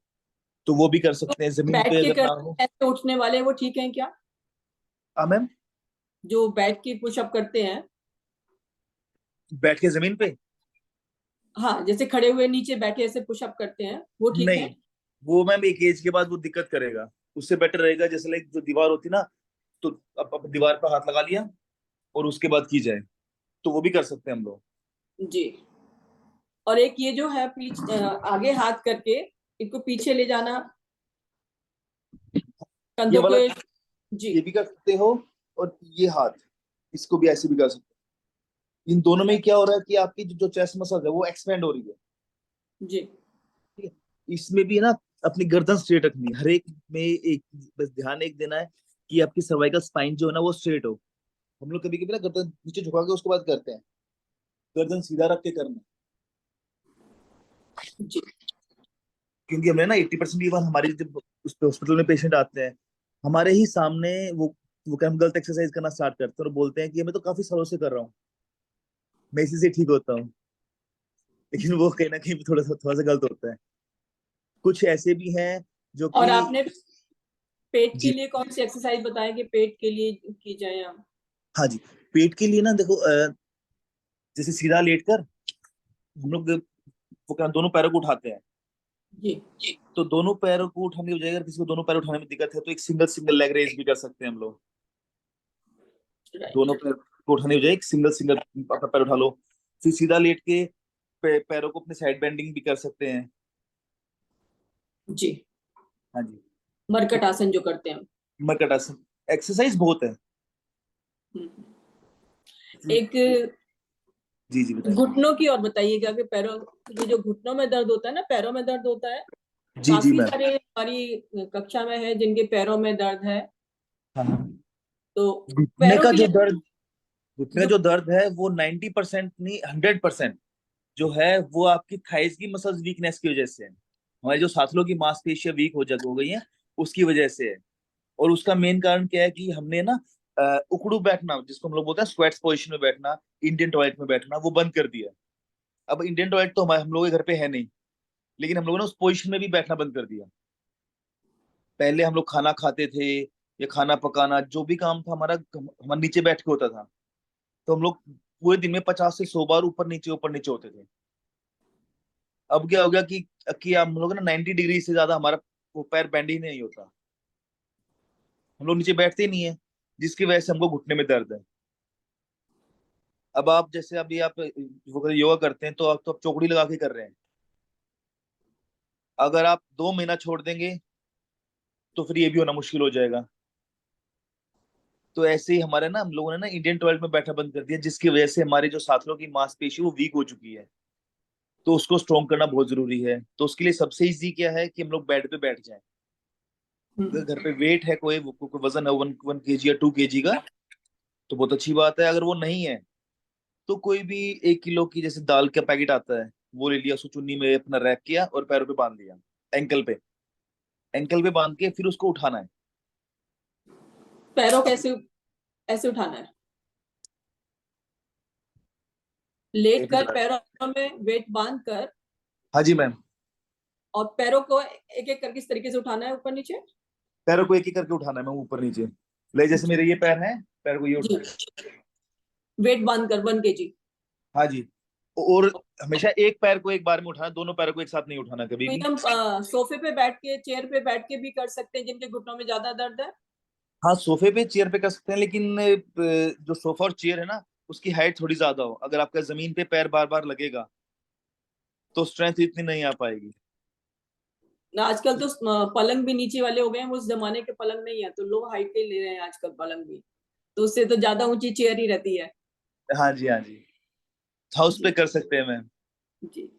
तो वो भी कर तो सकते हैं जमीन बैठ पे के अगर कर, ना हो। ऐसे उठने वाले वो ठीक है क्या? हाँ मैम। जो बैठ के पुशअप करते हैं, बैठ के जमीन पे? हाँ, जैसे खड़े हुए नीचे बैठे ऐसे पुशअप करते हैं, वो ठीक नहीं, है? वो मैम एक एज के बाद वो दिक्कत करेगा। उससे बेटर रहेगा जैसे लाइक जो दीवार होती ना, तो अब दीवार पर हाथ लगा लिया और उसके बाद की जाए, तो वो भी कर सकते हैं हम लोग। जी। और एक ये जो है आगे हाथ करके इनको पीछे ले जाना, ये कंधों वाला, के। जी। ये भी कर सकते हो। और ये हाथ, इसको भी ऐसे भी कर सकते हो। इन दोनों में क्या हो रहा है कि आपकी जो चेस्ट मसल है वो एक्सपेंड हो रही है। जी। ठीक है। इसमें भी ना अपनी गर्दन स्ट्रेट रखनी है, हर एक में एक बस ध्यान एक देना है कि आपकी सर्वाइकल स्पाइन जो है ना वो स्ट्रेट हो। हम लोग कभी कभी ना गर्दन नीचे झुका के उसके बाद करते हैं, गर्दन सीधा रख के करना। जी। क्योंकि हमें ना 80% बार हमारी जब उस हॉस्पिटल में पेशेंट आते हैं, हमारे ही सामने वो क्या, हम गलत एक्सरसाइज करना स्टार्ट करते हैं और बोलते हैं कि मैं तो काफी सालों से कर रहा हूँ, मैं इसी से ठीक होता हूँ। लेकिन वो कहीं ना कहीं थोड़ा सा गलत होता है। कुछ ऐसे भी हैं जो और कि आपने पेट के जी लिए कौन सी एक्सरसाइज बताया कि पेट के लिए की जाए हम? हाँ जी, पेट के लिए ना देखो, जैसे सीधा लेटकर हम लोग वो क्या दोनों पैरों को उठाते हैं। जी। तो दोनों पैरों को उठाने की बजाय अगर किसी को दोनों पैर उठाने में दिक्कत है तो एक सिंगल सिंगल लेग रेज भी कर सकते हैं हम लोग। राइट। दोनों पैर को उठाने की बजाय एक सिंगल सिंगल अपना पैर उठा लो। फिर सीधा लेट के पैरों को अपने साइड बेंडिंग भी कर सकते हैं। जी। हाँ जी। मरकट आसन जो करते हैं हम। मरकट आसन एक्सरसाइज बहुत है। हम्म। जी एक जी बताइए। घुटनों की और बताइएगा कि पैरों, ये जो घुटनों में दर्द होता है ना, पैरों में दर्द होता है, जी काफी मैम। सारे हमारी कक्षा में है जिनके पैरों में दर्द है। हाँ हाँ। तो घुटने पैरों का के जो लिए दर्द घुटने का घुट जो दर्द है वो 90% नहीं 100% जो है वो आपकी थाइस की मसल्स वीकनेस की वजह से है। हमारे जो साथलों की मांसपेशियां वीक हो गई हैं उसकी वजह से है। और उसका मेन कारण क्या है कि हमने ना उकड़ू बैठना जिसको हम लोग बोलते हैं स्क्वेट्स पोजीशन में बैठना, इंडियन टॉयलेट में बैठना वो बंद कर दिया। अब इंडियन टॉयलेट तो हमारे हम लोगों के घर पे है नहीं, लेकिन हम लोगों ने उस पोजीशन में भी बैठना बंद कर दिया। पहले हम लोग खाना खाते थे या खाना पकाना जो भी काम था हमारा नीचे बैठ के होता था। तो हम लोग पूरे दिन में 50 से 100 बार ऊपर नीचे होते थे। अब क्या हो गया कि हम लोग ना 90 डिग्री से ज्यादा हमारा वो पैर बेंड ही नहीं होता। हम लोग नीचे बैठते ही नहीं है, जिसकी वजह से हमको घुटने में दर्द है। अब आप जैसे अभी आप वो योगा करते हैं तो आप चौकड़ी लगा के कर रहे हैं। अगर आप 2 महीना छोड़ देंगे तो फिर ये भी होना मुश्किल हो जाएगा। तो ऐसे ही हमारे ना हम लोगों ने ना इंडियन टॉयलेट में बैठना बंद कर दिया, जिसकी वजह से हमारे जो साथियों की मांसपेशी वो वीक हो चुकी है। तो उसको स्ट्रॉन्ग करना बहुत जरूरी है। तो उसके लिए सबसे इजी क्या है कि हम लोग बेड पे बैठ जाएं। अगर घर पे वेट है कोई वजन है 1 केजी या 2 केजी का तो बहुत अच्छी बात है। अगर वो नहीं है तो कोई भी 1 किलो की जैसे दाल का पैकेट आता है वो ले लिया, उसको चुन्नी में अपना रैप किया और पैरों पे बांध दिया। एंकल पे एंकल पे बांध के फिर उसको उठाना है। पैरों अब कैसे ऐसे उठाना है? लेट एक कर मिनट। पैरों में वेट बांध कर, हाँ जी मैम। और पैरों को एक एक करके इस तरीके से उठाना है ऊपर नीचे। पैरों को एक एक करके उठाना है मैम, ऊपर नीचे। ले जैसे जी। मेरे ये पैर है, पैर को ये जी। उठाना है। वेट बांध कर 1 kg। हाँ जी। और हमेशा एक पैर को एक बार में उठाना, दोनों पैरों को एक साथ नहीं उठाना कभी तो ये भी। हम सोफे पे बैठ के, चेयर पे बैठ के भी कर सकते हैं जिनके घुटनों में ज्यादा दर्द है। हाँ सोफे पे चेयर पे कर सकते हैं, लेकिन जो सोफा और चेयर है ना उसकी हाइट थोड़ी ज्यादा हो। अगर आपका जमीन पे पैर बार बार लगेगा तो स्ट्रेंथ इतनी नहीं आ पाएगी। ना आजकल तो पलंग भी नीचे वाले हो गए हैं, वो उस जमाने के पलंग नहीं है, तो लो हाइट के ले रहे हैं आजकल पलंग भी। तो उससे तो ज्यादा ऊंची चेयर ही रहती है। हाँ जी हाँ जी। हाउस पे जी। कर सकते हैं मैम। जी।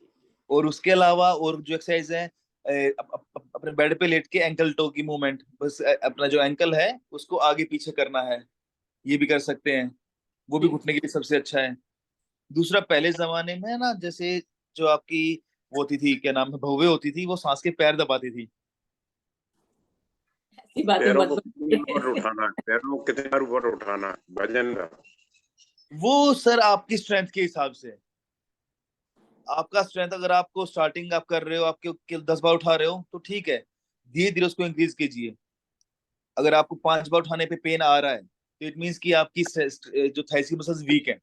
और उसके अलावा और जो एक्सरसाइज है, अपने बेड पे लेट के एंकल टो की मूवमेंट, बस अपना जो एंकल है उसको आगे पीछे करना है, ये भी कर सकते हैं। वो भी जी। घुटने के लिए सबसे अच्छा है। दूसरा, पहले जमाने में ना जैसे जो आपकी वो होती थी, क्या नाम है, बहुएं होती थी, वो सांस के पैर दबाती थी। ऐसी बातें पैरों मत को कितनी ऊपर करिए। उठाना है, पैरों को कितनी बार ऊपर उठाना है, वजन का। वो सर आपकी स्ट्रेंथ के हिसाब से। आपका स्ट्रेंथ अगर आपको स्टार्टिंग आप कर रहे हो, आपके 10 बार उठा रहे हो तो ठीक है, धीरे धीरे उसको इंक्रीज कीजिए। अगर आपको 5 बार उठाने पे पेन आ रहा है तो इट मीन्स कि आपकी जो थाइस की मसल्स वीक है।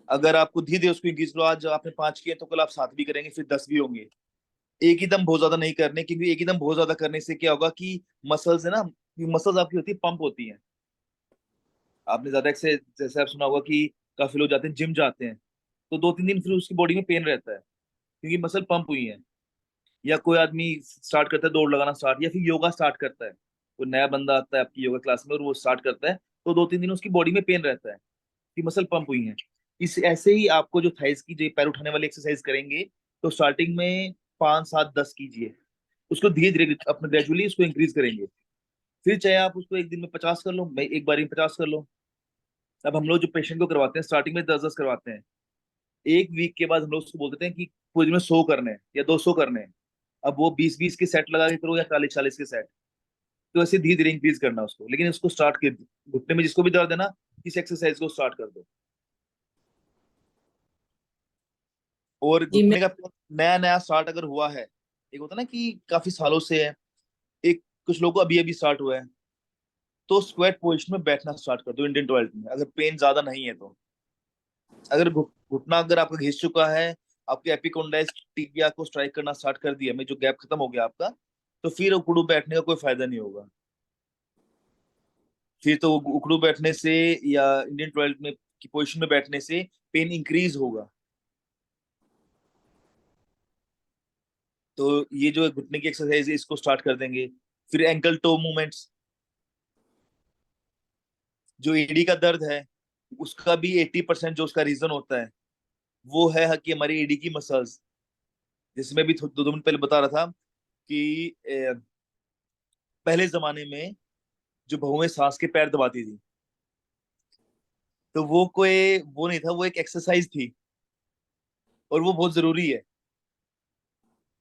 अगर आपको धीरे धीरे उसको इंक्रीज करो, आज आपने 5 किए तो कल आप 7 भी करेंगे, फिर 10 भी होंगे। एक ही दम बहुत ज्यादा नहीं करने, क्योंकि एक ही दम बहुत ज्यादा करने से क्या होगा कि मसल्स है ना, मसल्स आपकी होती है पंप होती हैं। आपने ज्यादा एक्सरसाइज जैसे आप सुना होगा कि काफी लोग जाते हैं जिम जाते हैं तो 2-3 दिन फिर उसकी बॉडी में पेन रहता है, क्योंकि मसल पंप हुई है। या कोई आदमी स्टार्ट करता है दौड़ लगाना स्टार्ट, या फिर योगा स्टार्ट करता है, कोई नया बंदा आता है आपकी योगा क्लास में और वो स्टार्ट करता है तो 2-3 दिन उसकी बॉडी में पेन रहता है कि मसल पंप हुई है। इस ऐसे ही आपको जो थाइस की जो पैर उठाने वाली एक्सरसाइज करेंगे तो स्टार्टिंग में 5 7 10 कीजिए, उसको धीरे धीरे अपने ग्रेजुअली उसको इंक्रीज करेंगे। फिर चाहे आप उसको एक दिन में 50 कर लो, मैं एक बार में 50 कर लो। अब हम लोग जो पेशेंट को करवाते हैं स्टार्टिंग में 10 10 करवाते हैं। एक वीक के बाद हम लोग उसको बोलते हैं कि पूरे दिन में 100 करने हैं या 200 करने हैं। अब वो 20 20 के सेट लगा के करो या 40 40 के सेट। तो ऐसे धीरे धीरे इंक्रीज करना उसको, लेकिन उसको स्टार्ट कर, घुटने में जिसको भी दर्द है ना, इस एक्सरसाइज को स्टार्ट कर दो। और जी, घुटने का नया नया स्टार्ट अगर हुआ है, एक होता है ना कि काफी सालों से है, एक कुछ लोगों को अभी अभी स्टार्ट हुआ है, तो स्क्वाट पोजीशन में बैठना स्टार्ट कर दो इंडियन टॉयलेट में, अगर पेन ज्यादा नहीं है तो। अगर घुटना अगर आपका घिस चुका है, आपके एपिकोंडाइल्स टिबिया को स्ट्राइक करना स्टार्ट कर दिया, में जो गैप खत्म हो गया आपका, तो फिर उकड़ू बैठने का कोई फायदा नहीं होगा। फिर तो उकड़ू बैठने से या इंडियन टॉयलेट में की पोजीशन में बैठने से पेन इंक्रीज होगा। तो ये जो घुटने की एक्सरसाइज है इसको स्टार्ट कर देंगे। फिर एंकल टो मूवमेंट्स, जो एडी का दर्द है उसका भी 80% जो उसका रीजन होता है वो है कि हमारी एडी की मसल्स, जिसमें भी 2 मिनट पहले बता रहा था कि पहले जमाने में जो बहुएं सांस के पैर दबाती थी, तो वो कोई वो नहीं था, वो एक एक्सरसाइज थी और वो बहुत जरूरी है।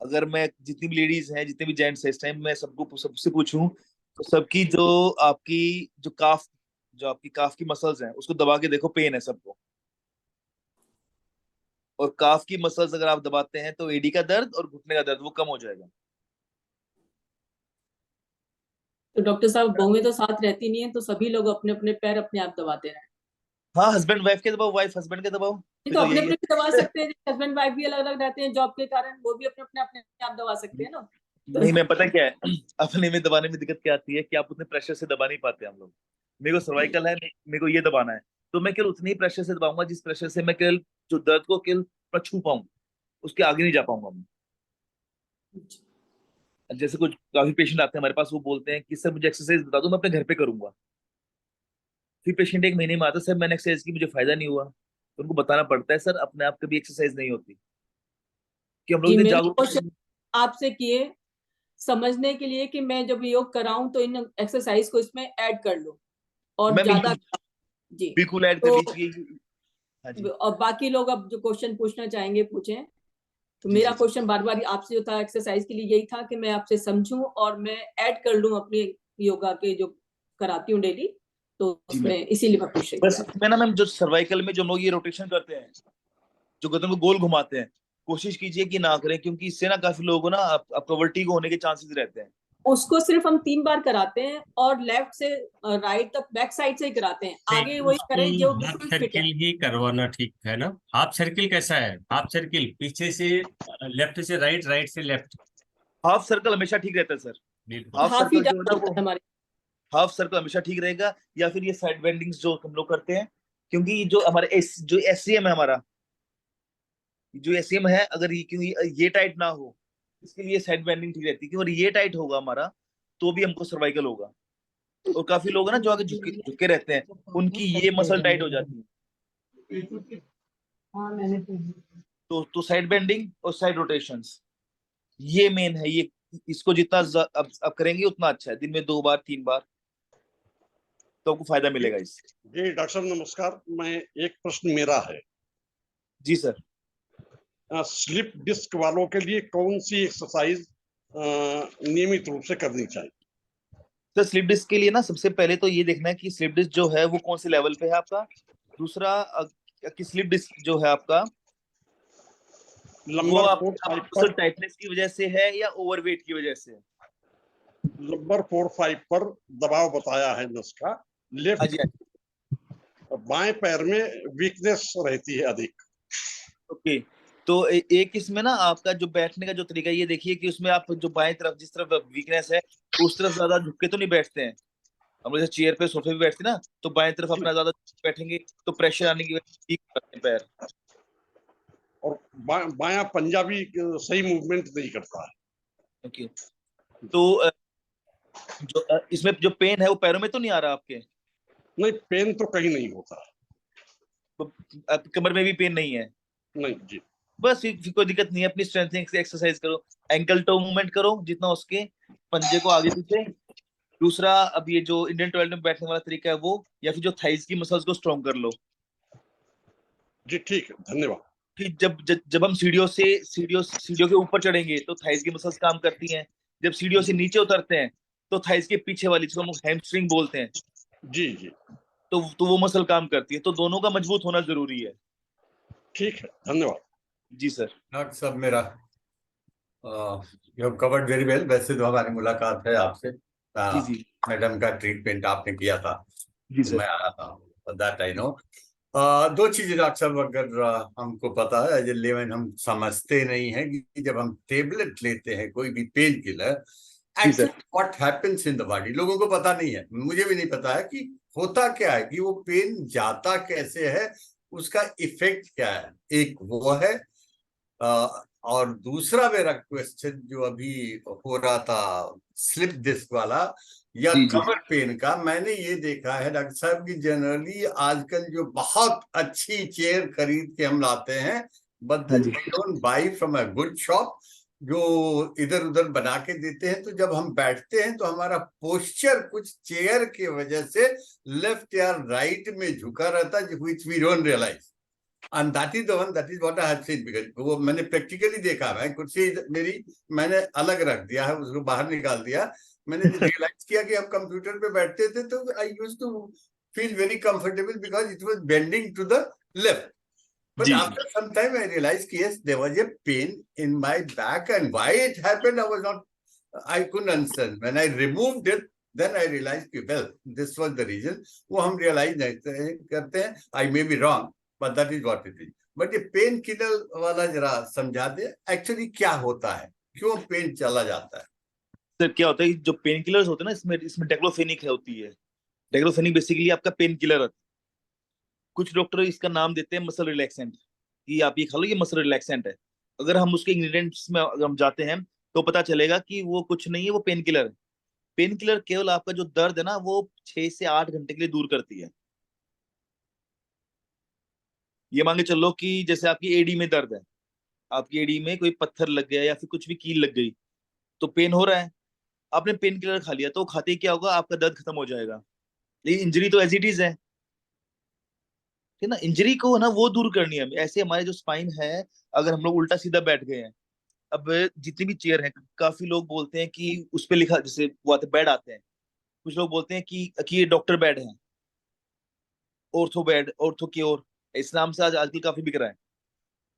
अगर मैं जितनी भी लेडीज हैं, जितने भी जेंट्स हैं, इस टाइम मैं सबसे पूछूं तो सबकी जो आपकी काफ की मसल्स हैं उसको दबा के देखो, पेन है सबको। और काफ की मसल्स अगर आप दबाते हैं तो एडी का दर्द और घुटने का दर्द वो कम हो जाएगा। तो डॉक्टर साहब बहुएं तो साथ रहती नहीं है, तो सभी लोग अपने अपने पैर अपने आप दबाते रहे। हाँ, हस्बैंड वाइफ के दबाओ, वाइफ हस्बैंड के दबाओ, नहीं फिर तो तो अपने यही अपने भी दबा है। सकते हैं, हस्बैंड वाइफ भी अलग अलग रहते हैं जॉब के कारण, वो भी अपने आप दबा सकते हैं ना। तो नहीं, मैं पता क्या है अपने में दबाने में दिक्कत क्या आती है कि आप उतने प्रेशर से दबा नहीं पाते। हम लोग, मेरे को सर्वाइकल है, मेरे को ये दबाना है, तो मैं केवल उतनी ही प्रेशर से दबाऊंगा जिस प्रेशर से मैं केवल जो दर्द को केवल मैं छू पाऊं, उसके आगे नहीं जा पाऊंगा मैं। जैसे कुछ काफी पेशेंट आते हैं हमारे पास, वो बोलते हैं कि सर मुझे एक्सरसाइज बता दो, मैं अपने घर पे करूंगा। फिर पेशेंट 1 महीने में आता है, सर मैंने एक्सरसाइज की, मुझे फायदा नहीं हुआ। तो उनको बताना पड़ता है सर अपने आप कभी एक्सरसाइज नहीं होती, कि हम लोग जी, इतने मेरा जागरूक क्वेश्चन आपसे किए समझने के लिए कि मैं जब योग कराऊं तो इन एक्सरसाइज को इसमें ऐड कर लूं और मैम ज्यादा। जी, बिल्कुल ऐड कर तो लीजिए। हाँ जी, और बाकी लोग अब जो क्वेश्चन पूछना चाहेंगे पूछें। तो जी मेरा जी। क्वेश्चन बार बार आपसे जो था एक्सरसाइज के लिए यही था कि मैं आपसे समझूं और मैं ऐड कर लूं अपनी योगा के जो कराती हूँ डेली, तो जी मैम, उसमें इसीलिए मैं पूछ रही बस थी। मैं ना मैम, जो सर्वाइकल में जो हम लोग ये रोटेशन करते हैं, जो गर्दन को गोल घुमाते हैं, कोशिश कीजिए कि ना करें, क्योंकि इससे ना काफी लोगों को ना आपका वर्टिगो होने के चांसेस रहते हैं। उसको सिर्फ हम 3 बार कराते हैं और लेफ्ट से राइट तक बैक साइड से ही कराते हैं, आगे नहीं, वही करें जो उसको हाफ बिल्कुल फिट सर्किल है। ही करवाना ठीक है ना। हाफ सर्किल कैसा है? हाफ सर्किल पीछे से लेफ्ट से राइट, राइट से लेफ्ट। हाफ सर्कल हमेशा ठीक रहता है सर। बिल्कुल। हाफ हाफ ही सर्कल जो है ज्यादा ना होता वो, है हमारे। हाफ सर्कल हमेशा ठीक रहेगा। या फिर ये साइड बेंडिंग्स जो हम लोग करते हैं, क्योंकि जो हमारे जो एससीएम है हमारा, जो एससीएम है, अगर क्योंकि ये टाइट ना हो, इसके लिए साइड बेंडिंग ठीक रहती है, क्योंकि अगर ये टाइट होगा हमारा तो भी हमको सर्वाइकल होगा। और काफी लोग है ना जो आगे झुके झुके रहते हैं, उनकी ये मसल टाइट हो जाती है। तो साइड बेंडिंग और साइड रोटेशंस ये मेन है। ये इसको जितना अब करेंगे उतना अच्छा है, दिन में 2 बार 3 बार, तो आपको फायदा मिलेगा इससे। जी डॉक्टर साहब नमस्कार। मैं एक प्रश्न मेरा है, जी सर। स्लिप डिस्क वालों के लिए कौन सी एक्सरसाइज नियमित रूप से करनी चाहिए? तो स्लिप डिस्क के लिए ना सबसे पहले तो ये देखना है कि स्लिप डिस्क जो है वो कौन से लेवल पे है आपका। दूसरा कि स्लिप डिस्क जो है आपका वो लंबर आप 4-5 मसल पर, टाइटनेस की वजह से है या ओवरवेट की वजह से है। लंबर 4-5 पर दबाव बताया है नस का। हाँ लेफ्ट जी, हाँ जी। बाएं पैर में वीकनेस रहती है अधिक। ओके, तो एक इसमें ना आपका जो बैठने का जो तरीका है, ये देखिए कि उसमें आप जो बाएं तरफ जिस तरफ वीकनेस है उस तरफ ज्यादा झुक के तो नहीं बैठते हैं। हम जैसे चेयर पे सोफे पे बैठते हैं ना, तो बाएं तरफ अपना ज्यादा बैठेंगे तो प्रेशर आने की वजह से वीक करते हैं पैर। और बायां पंजा भी सही मूवमेंट नहीं करता है। ओके, तो इसमें जो पेन है वो पैरों में तो नहीं आ रहा आपके? नहीं, पेन तो कहीं नहीं होता। तो कमर में भी पेन नहीं है? नहीं जी। बस फिर कोई दिक्कत नहीं है, अपनी स्ट्रेंथनिंग से एक्सरसाइज करो, एंकल टो मूवमेंट करो जितना उसके, पंजे को आगे पीछे। दूसरा, अब ये जो इंडियन टॉयलेट में बैठने वाला तरीका है वो, या फिर जो थाइज की मसल्स को स्ट्रॉन्ग कर लो। जी ठीक है, धन्यवाद। कि जब हम सीढ़ियों के ऊपर चढ़ेंगे तो थाइज की मसल्स काम करती हैं। जब सीढ़ियों से नीचे उतरते हैं तो थाइज के पीछे वाली, जिसको हम हैमस्ट्रिंग बोलते हैं, जी जी तो वो मसल काम करती है। तो दोनों का मजबूत होना जरूरी है। ठीक है, धन्यवाद। जी सर। डॉक्टर साहब मेरा you have covered very well. वैसे तो हमारी मुलाकात है आपसे, जी जी मैडम का ट्रीटमेंट आपने किया था जी तो सर। मैं आया था, दैट आई नो। दो चीजें डॉक्टर साहब, अगर हमको पता है एज ए लेमैन, हम समझते नहीं है कि जब हम टेबलेट लेते हैं कोई भी पेन किलर, जी sir. Actually what happens in the body, लोगों को पता नहीं है, मुझे भी नहीं पता है कि होता क्या है, कि वो पेन जाता कैसे है, उसका इफेक्ट क्या है। एक वो है, और दूसरा मेरा क्वेश्चन जो अभी हो रहा था स्लिप डिस्क वाला या जी जी कमर पेन का, मैंने ये देखा है डॉक्टर साहब कि जनरली आजकल जो बहुत अच्छी चेयर खरीद के हम लाते हैं, बट हाँ जी। We don't buy from a good shop, जो इधर उधर बना के देते हैं, तो जब हम बैठते हैं तो हमारा पोस्चर कुछ चेयर की वजह से लेफ्ट या राइट में झुका रहता है, which we don't realise. And that is the one, that is what I have seen, because वो मैंने प्रैक्टिकली देखा है। कुर्सी मेरी मैंने अलग रख दिया है, उसको बाहर निकाल दिया। मैंने रियलाइज किया कि हम कंप्यूटर पे बैठते थे तो I used to feel very comfortable because it was bending to the left, but जी after some time I realized yes, there was a pain in my back, and why it happened I couldn't understand. When I removed it, then I realized well, this was the reason. वो हम realize नहीं करते हैं, I may be wrong, but that is what it is. But ये pain killer वाला जरा समझा दे, actually क्या होता है, क्यों पेन चला जाता है। सर क्या होता है, जो पेन किलर्स होते हैं ना, इसमें इसमें डेक्लोफेनिक होती है। डेक्लोफेनिक बेसिकली आपका पेन किलर होता है। कुछ डॉक्टर इसका नाम देते हैं मसल रिलैक्सेंट, कि आप ये खा लो, ये मसल रिलैक्सेंट है। अगर हम उसके इंग्रेडिएंट्स में अगर हम जाते हैं तो पता चलेगा कि वो कुछ नहीं है, वो पेन किलर है। पेन किलर केवल आपका जो दर्द है ना, वो 6 से 8 घंटे के लिए दूर करती है। ये मान के चलो कि जैसे आपकी एडी में दर्द है, आपकी एडी में कोई पत्थर लग गया या फिर कुछ भी कील लग गई, तो पेन हो रहा है, आपने पेन किलर खा लिया, तो खाते ही क्या होगा, आपका दर्द खत्म हो जाएगा। लेकिन इंजरी तो एज इट इज है, ठीक है ना। इंजरी को ना वो दूर करनी है। ऐसे हमारे जो स्पाइन है, अगर हम लोग उल्टा सीधा बैठ गए हैं, अब जितनी भी चेयर है, काफी लोग बोलते हैं कि उस पे लिखा, जैसे वो आते बेड आते हैं, कुछ लोग बोलते हैं कि ये डॉक्टर बेड है, ऑर्थो बेड, ऑर्थो क्योर, इस नाम से आज आजकल काफी बिक रहा है।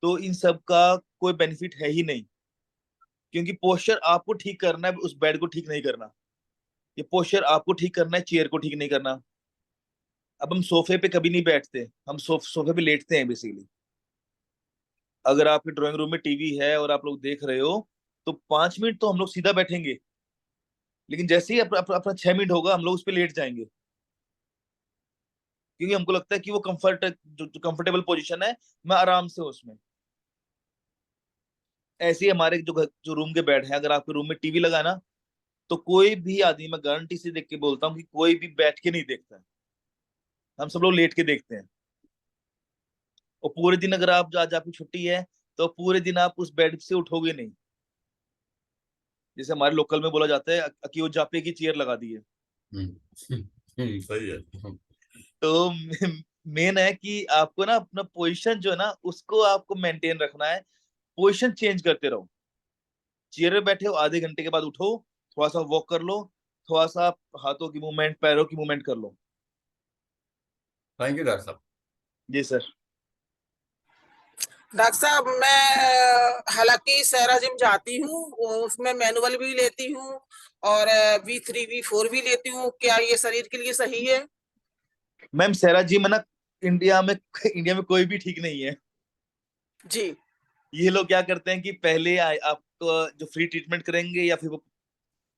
तो इन सब का कोई बेनिफिट है ही नहीं, क्योंकि पोस्चर आपको ठीक करना है, उस बेड को ठीक नहीं करना। ये पोस्चर आपको ठीक करना है, चेयर को ठीक नहीं करना। अब हम सोफे पे कभी नहीं बैठते, हम सोफे पे लेटते हैं बेसिकली। अगर आपके ड्राइंग रूम में टीवी है और आप लोग देख रहे हो, तो 5 मिनट तो हम लोग सीधा बैठेंगे, लेकिन जैसे ही अपना 6 मिनट होगा, हम लोग उस पर लेट जाएंगे, क्योंकि हमको लगता है कि वो जो कंफर्टेबल पोजीशन है, मैं आराम से हूं उसमें। ऐसे ही हमारे जो रूम के बेड है, अगर आपके रूम में टीवी लगा ना, तो कोई भी आदमी, मैं गारंटी से देख के बोलता हूँ कि कोई भी बैठ के नहीं देखता है, हम सब लोग लेट के देखते हैं। और पूरे दिन अगर आप आज आपकी छुट्टी है, तो पूरे दिन आप उस बेड से उठोगे नहीं। जैसे हमारे लोकल में बोला जाता है कि वो जापे की चेयर लगा दी है। सही है। तो मेन है कि आपको ना अपना पोजीशन जो है ना, उसको आपको मेंटेन रखना है। पोजीशन चेंज करते रहो। चेयर में बैठे हो, आधे घंटे के बाद उठो, थोड़ा सा वॉक कर लो, थोड़ा सा हाथों की मूवमेंट, पैरों की मूवमेंट कर लो। थैंक यू डॉक्टर साहब। जी सर। डॉक्टर साहब, मैं हालांकि सहरा जिम जाती हूँ, उसमें मैनुअल भी लेती हूँ और V3 V4 भी लेती हूँ। क्या ये शरीर के लिए सही है? मैम सहरा जी में ना, इंडिया में कोई भी ठीक नहीं है। जी ये लोग क्या करते हैं कि पहले आपको जो फ्री ट्रीटमेंट करेंगे, या फिर वो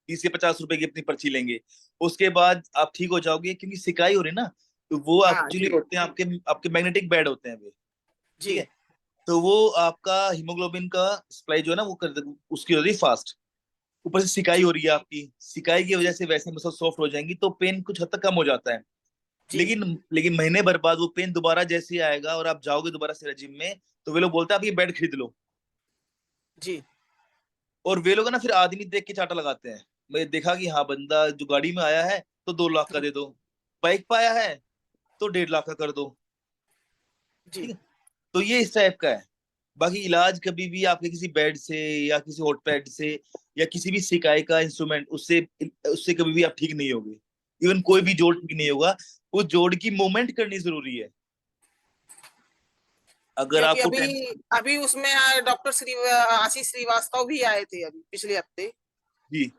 30 से 50 रुपए की अपनी पर्ची लेंगे, उसके बाद आप ठीक हो जाओगे। क्योंकि सिकाई हो रही ना, तो वो हाँ एक्चुअली जी होते हैं आपके आपके मैग्नेटिक बेड होते हैं वे, ठीक जी है। तो वो आपका हीमोग्लोबिन का सप्लाई जो है ना, वो उसकी हो रही फास्ट। ऊपर से सिकाई हो रही है आपकी, सिकाई की वजह से वैसे मसल सॉफ्ट हो जाएंगी, तो पेन कुछ हद तक कम हो जाता है। जी लेकिन लेकिन महीने भर बाद वो पेन दोबारा जैसे ही आएगा और आप जाओगे दोबारा से जिम में, तो वे लोग बोलते हैं आप ये बेड खरीद लो। जी और वे लोग ना फिर आदमी देख के चाटा लगाते हैं। मैं देखा कि हाँ, बंदा जो गाड़ी में आया है तो 2 लाख का दे दो, बाइक पे आया है तो 1.5 लाख का कर दो, जी ठीक है। तो ये इस टाइप का है। बाकी इलाज कभी भी आपके किसी बेड से या किसी हॉट पैड से या किसी भी सिकाई का इंस्ट्रूमेंट, उससे उससे कभी भी आप ठीक नहीं होगे। इवन कोई भी जोड़ ठीक नहीं होगा। वो जोड़ की मूवमेंट करनी जरूरी है। अगर क्योंकि आपको अभी उसमें डॉक्टर आशीष श्रीवास्तव भी आए थे अभी पिछले हफ्ते। जी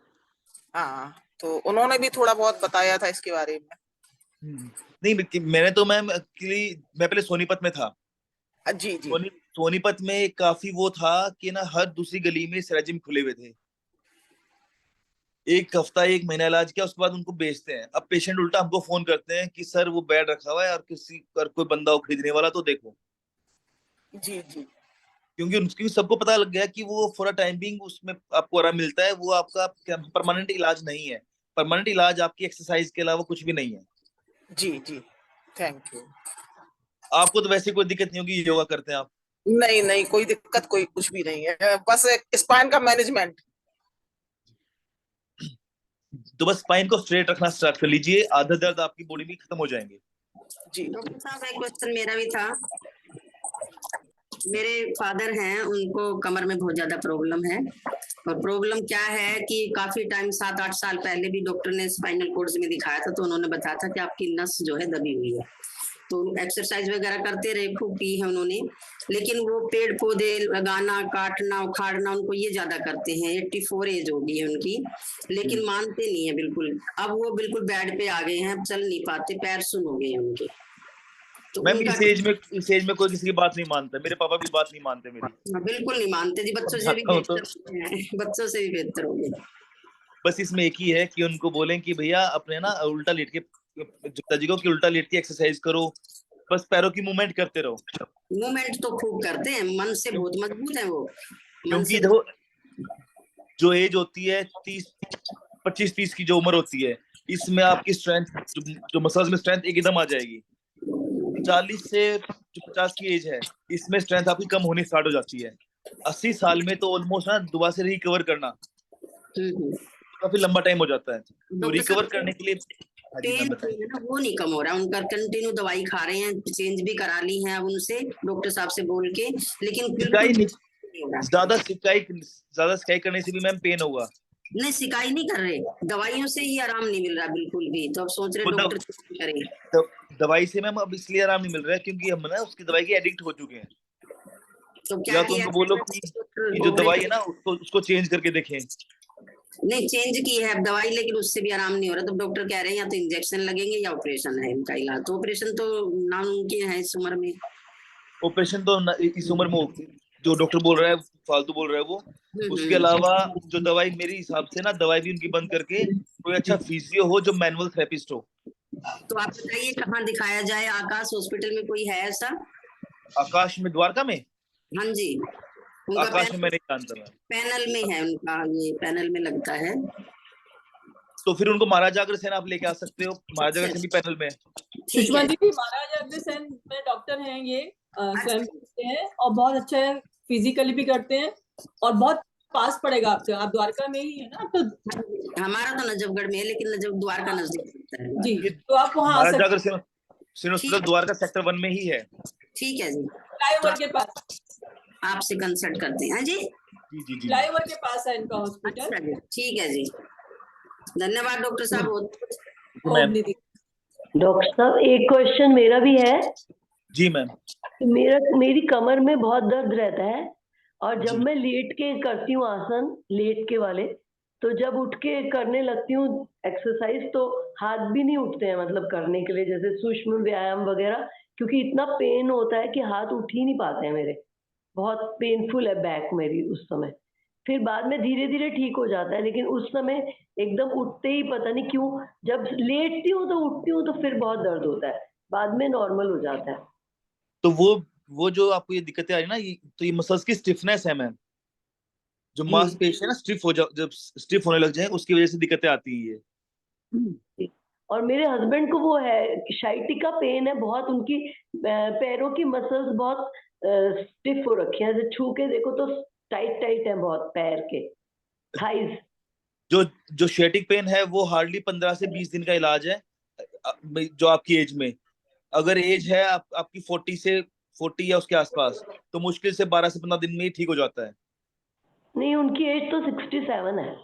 हाँ, तो उन्होंने भी थोड़ा बहुत बताया था इसके बारे में। नहीं, मैंने तो मैम एक्चुअली मैं पहले सोनीपत में था। जी जी। सोनीपत में काफी वो था कि ना हर दूसरी गली में सराजिम खुले हुए थे। एक हफ्ता एक महीना इलाज किया, उसके बाद उनको बेचते हैं। अब पेशेंट उल्टा हमको फोन करते हैं कि सर वो बेड रखा हुआ है और किसी अगर कोई बंदा वो खरीदने वाला तो देखो। जी जी। क्योंकि सबको पता लग गया कि वो फॉर टाइम बिंग उसमें आपको आराम मिलता है, वो आपका परमानेंट इलाज नहीं है। परमानेंट इलाज आपकी एक्सरसाइज के अलावा कुछ भी नहीं है। जी जी, थैंक यू। आपको तो वैसे कोई दिक्कत नहीं होगी, योगा करते हैं आप। नहीं नहीं, कोई दिक्कत कोई कुछ भी नहीं है, बस स्पाइन का मैनेजमेंट। तो बस स्पाइन को स्ट्रेट रखना स्टार्ट कर लीजिए, आधा दर्द आपकी बॉडी में खत्म हो जाएंगे। जी। डॉक्टर साहब, एक क्वेश्चन मेरा भी था। मेरे फादर हैं, उनको कमर में बहुत ज्यादा प्रॉब्लम है। और प्रॉब्लम क्या है कि काफी टाइम 7-8 साल पहले भी डॉक्टर ने स्पाइनल कोर्ड्स में दिखाया था, तो उन्होंने बताया था कि आपकी नस जो है दबी हुई है। तो एक्सरसाइज वगैरह करते रहे, खूब की है उन्होंने, लेकिन वो पेड़ पौधे लगाना, काटना, उखाड़ना, उनको ये ज्यादा करते हैं। 84 एज हो गई है उनकी, लेकिन मानते नहीं है बिल्कुल। अब वो बिल्कुल बेड पे आ गए हैं, चल नहीं पाते, पैर सुन हो गए हैं उनके। तो मैम उनका इस एज में कोई किसी की बात नहीं मानता। मेरे पापा भी बात नहीं मानते मेरी। बिल्कुल नहीं मानते जी, बच्चों से भी तो बेहतर हैं, बच्चों से भी बेहतर हो गए। बस इसमें एक ही है कि उनको बोलें कि भैया अपने ना उल्टा लेट के पिताजी को कि उल्टा लेट के एक्सरसाइज करो, बस पैरों की मूवमेंट करते रहो। मूवमेंट तो खूब करते हैं, मन से बहुत मजबूत है वो, मन क्योंकि से। देखो जो एज होती है 25-30 की जो उम्र होती है, इसमें आपकी स्ट्रेंथ जो मसल्स में स्ट्रेंथ एकदम आ जाएगी। 40 से जो 50 की एज है, इसमें स्ट्रेंथ आपकी कम होनी स्टार्ट हो जाती है। 80 साल में तो ऑलमोस्ट ना दोबारा से रिकवर करना काफी लंबा टाइम हो जाता है। तो डॉक्टर रिकवर साहब, करने के लिए हाँ जी मैम पेन बताइए। है ना, वो नहीं कम हो रहा। उनका कंटिन्यू दवाई खा रहे हैं, चेंज भी करा ली है अब उनसे, डॉक्टर साहब से बोल के, लेकिन सिकाई बिल्कुल नहीं, नहीं हो रहा। ज्यादा सिकाई करने से भी मैम पेन होगा। नहीं, शिकायत नहीं कर रहे, दवाइयों से ही आराम नहीं मिल रहा बिल्कुल भी। तो अब सोच रहे वो डॉक्टर करें। दवाई से मैम अब इसलिए आराम नहीं मिल रहा है क्योंकि हम ना उसकी दवाई के एडिक्ट हो चुके हैं। तो क्या या तो किया उनको बोलो कि जो दवाई है ना उसको चेंज करके देखें। नहीं, चेंज की है अब दवाई, लेकिन उससे भी आराम नहीं हो रहा। तो डॉक्टर कह रहे हैं या तो इंजेक्शन लगेंगे या ऑपरेशन है इनका इलाज। तो ऑपरेशन तो नामुमकिन है इस उम्र में। ऑपरेशन तो इस उम्र में जो डॉक्टर बोल रहा है फालतू बोल रहा है वो। उसके अलावा जो दवाई मेरे हिसाब से ना दवाई भी उनकी बंद करके कोई अच्छा फिजियो हो जो मैनुअल थेरेपिस्ट हो। तो आप बताइए कहाँ दिखाया जाए? आकाश हॉस्पिटल में कोई है ऐसा? आकाश में, द्वारका में? हाँ जी, उनका आकाश में मैं नहीं जानता। पैनल में है उनका, ये पैनल में लगता है। तो फिर उनको महाराजा अग्रसेन आप लेके आ सकते हो, महाराजा अग्रसेन भी पैनल में है। ठीक सुषमा है। जी भी महाराज अग्रसेन में डॉक्टर हैं, ये स्वयं करते हैं और बहुत अच्छा है, फिजिकली भी करते हैं और बहुत पास पड़ेगा आपसे। आप द्वारका में ही है ना? तो हमारा तो नजफगढ़ में है, लेकिन नजफ द्वारका नजदीक पड़ता है। जी, तो आप वहाँ आ महाराजा सकते अग्रसेन हॉस्पिटल द्वारका सेक्टर 1 में ही है। ठीक है जी, फ्लाईओवर के पास। आपसे कंसल्ट करते हैं। हाँ जी, जी जी जी। फ्लाईओवर के पास है इनका हॉस्पिटल। अच्छा जी, ठीक है जी, धन्यवाद डॉक्टर साहब। मैम डॉक्टर साहब, एक क्वेश्चन मेरा भी है। जी मैम। मेरी कमर में बहुत दर्द रहता है, और जब जी। मैं लेट के करती हूँ आसन, लेट के वाले, तो जब उठ के करने लगती हूँ एक्सरसाइज तो हाथ भी नहीं उठते हैं, मतलब करने के लिए जैसे सूक्ष्म व्यायाम वगैरह, क्योंकि इतना पेन होता है कि हाथ उठ ही नहीं पाते हैं मेरे। बहुत पेनफुल है बैक मेरी उस समय। फिर बाद में धीरे धीरे ठीक हो जाता है, लेकिन उस समय एकदम उठते ही पता नहीं क्यों, जब लेटती हूँ तो उठती हूँ तो फिर बहुत दर्द होता है, बाद में नॉर्मल हो जाता है। तो वो जो आपको ये दिक्कतें आ रही है ना, तो ये मसल्स की स्टिफनेस है मैम। जो मांसपेशी है ना स्टिफ हो जाए, जब स्टिफ होने लग जाए उसकी वजह से दिक्कतें आती है ये। और मेरे हस्बैंड को वो है, शाइटिका पेन है बहुत, उनकी पैरों की मसल्स बहुत स्टिफ हो रखी हैं, जैसे छू के देखो तो टाइट टाइट है बहुत पैर के थाइज। जो शेटिक पेन है वो हार्डली 15 से 20 दिन का इलाज है। जो आपकी एज में, अगर एज है आपकी 40 या उसके आसपास, तो मुश्किल से 12 से 15 दिन में ही ठीक हो जाता है। नहीं, उनकी एज तो 67 है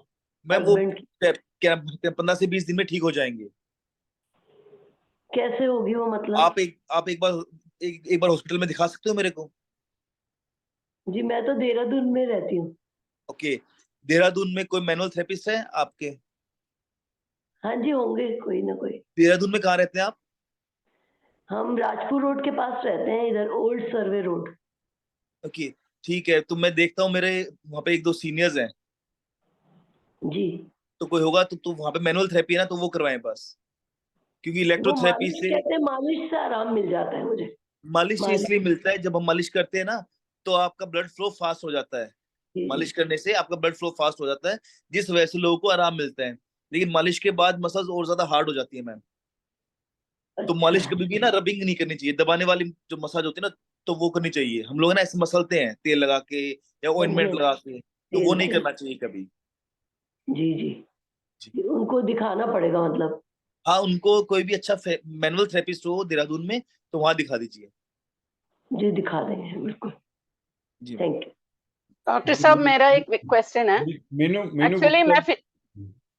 मैम वो हस्बैंड की। 15 से 20 दिन में ठीक हो जाएंगे। कैसे होगी वो, मतलब? आप एक बार हॉस्पिटल में दिखा सकते हो मेरे को। जी मैं तो देहरादून में रहती हूँ। ओके, देहरादून में कोई मैनुअल थेरेपिस्ट है आपके? हाँ जी, होंगे कोई ना कोई। देहरादून में कहाँ रहते हैं आप? हम राजपुर रोड के पास रहते हैं, इधर ओल्ड सर्वे रोड। ओके, ठीक है, तो मैं देखता हूँ, मेरे वहाँ पे एक दो सीनियर्स हैं, जी। तो कोई होगा तो वहाँ पे मैनुअल थेरेपी है ना, तो वो करवाएं बस, क्योंकि वो इलेक्ट्रोथेरेपी मालिश से कहते हैं, मालिश से आराम मिल जाता है मुझे। मालिश से इसलिए मालिश। मिलता है, जब हम मालिश करते हैं ना तो आपका ब्लड फ्लो फास्ट हो जाता है। जी मालिश करने से आपका ब्लड फ्लो फास्ट हो जाता है, जिस वजह से लोगों को आराम मिलता है। लेकिन मालिश के बाद मसल्स और ज्यादा हार्ड हो जाती है मैम। तो अच्छा। मालिश कभी भी ना रबिंग नहीं करनी चाहिए, दबाने वाली जो मसाज होती है ना, तो वो करनी चाहिए। हम लोग ना ऐसे मसलते हैं तेल लगा के या हाँ जी, ऑइंटमेंट हाँ लगा जी, के, तो वो तेल नहीं से। करना चाहिए कभी। जी जी। जी। जी, उनको दिखाना पड़ेगा मतलब। हाँ, उनको कोई भी अच्छा मैनुअल थेरेपिस्ट हो देहरादून में तो वहां दिखा दीजिए। जी दिखा देंगे बिल्कुल। जी मैम। Thank you. डॉक्टर साहब मेरा एक क्वेश्चन है। मीनू मीनू एक्चुअली गुप्ता मैं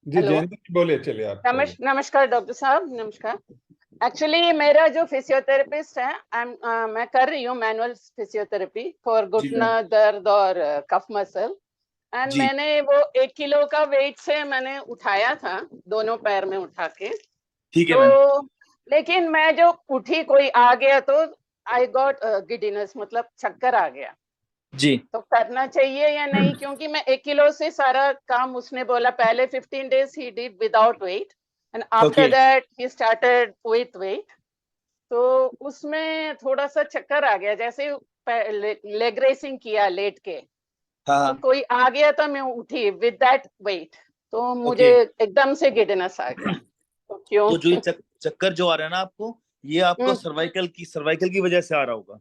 जी, हेलो, जयंती जी बोले, चलिए आप बोले। नमस्कार डॉक्टर साहब, नमस्कार। एक्चुअली मेरा जो फिजियोथेरेपिस्ट है, मैं कर रही हूँ मैनुअल फिजियोथेरेपी फॉर जी मैम। घुटना दर्द और कफ मसल। एंड जी मैंने वो 1 किलो का वेट से मैंने उठाया था, दोनों पैर में उठा के। ठीक है मैम। तो लेकिन मैं जो उठी, कोई आ गया तो आई गॉट गिडीनेस, मतलब चक्कर आ गया। जी तो करना चाहिए या नहीं? क्योंकि मैं 1 किलो से सारा काम, उसने बोला पहले 15 days he did without weight and after okay. That he started with weight. तो उसमें थोड़ा सा चक्कर आ गया, जैसे लेग रेसिंग किया लेट के, हाँ तो हाँ। कोई आ गया तो मैं उठी विद दैट वेट, तो मुझे ओके, एकदम से गिडनेस आ गया। तो क्यों? तो जो ये चक्कर जो आ रहा है ना आपको, ये आपको सर्वाइकल की वजह से आ रहा होगा।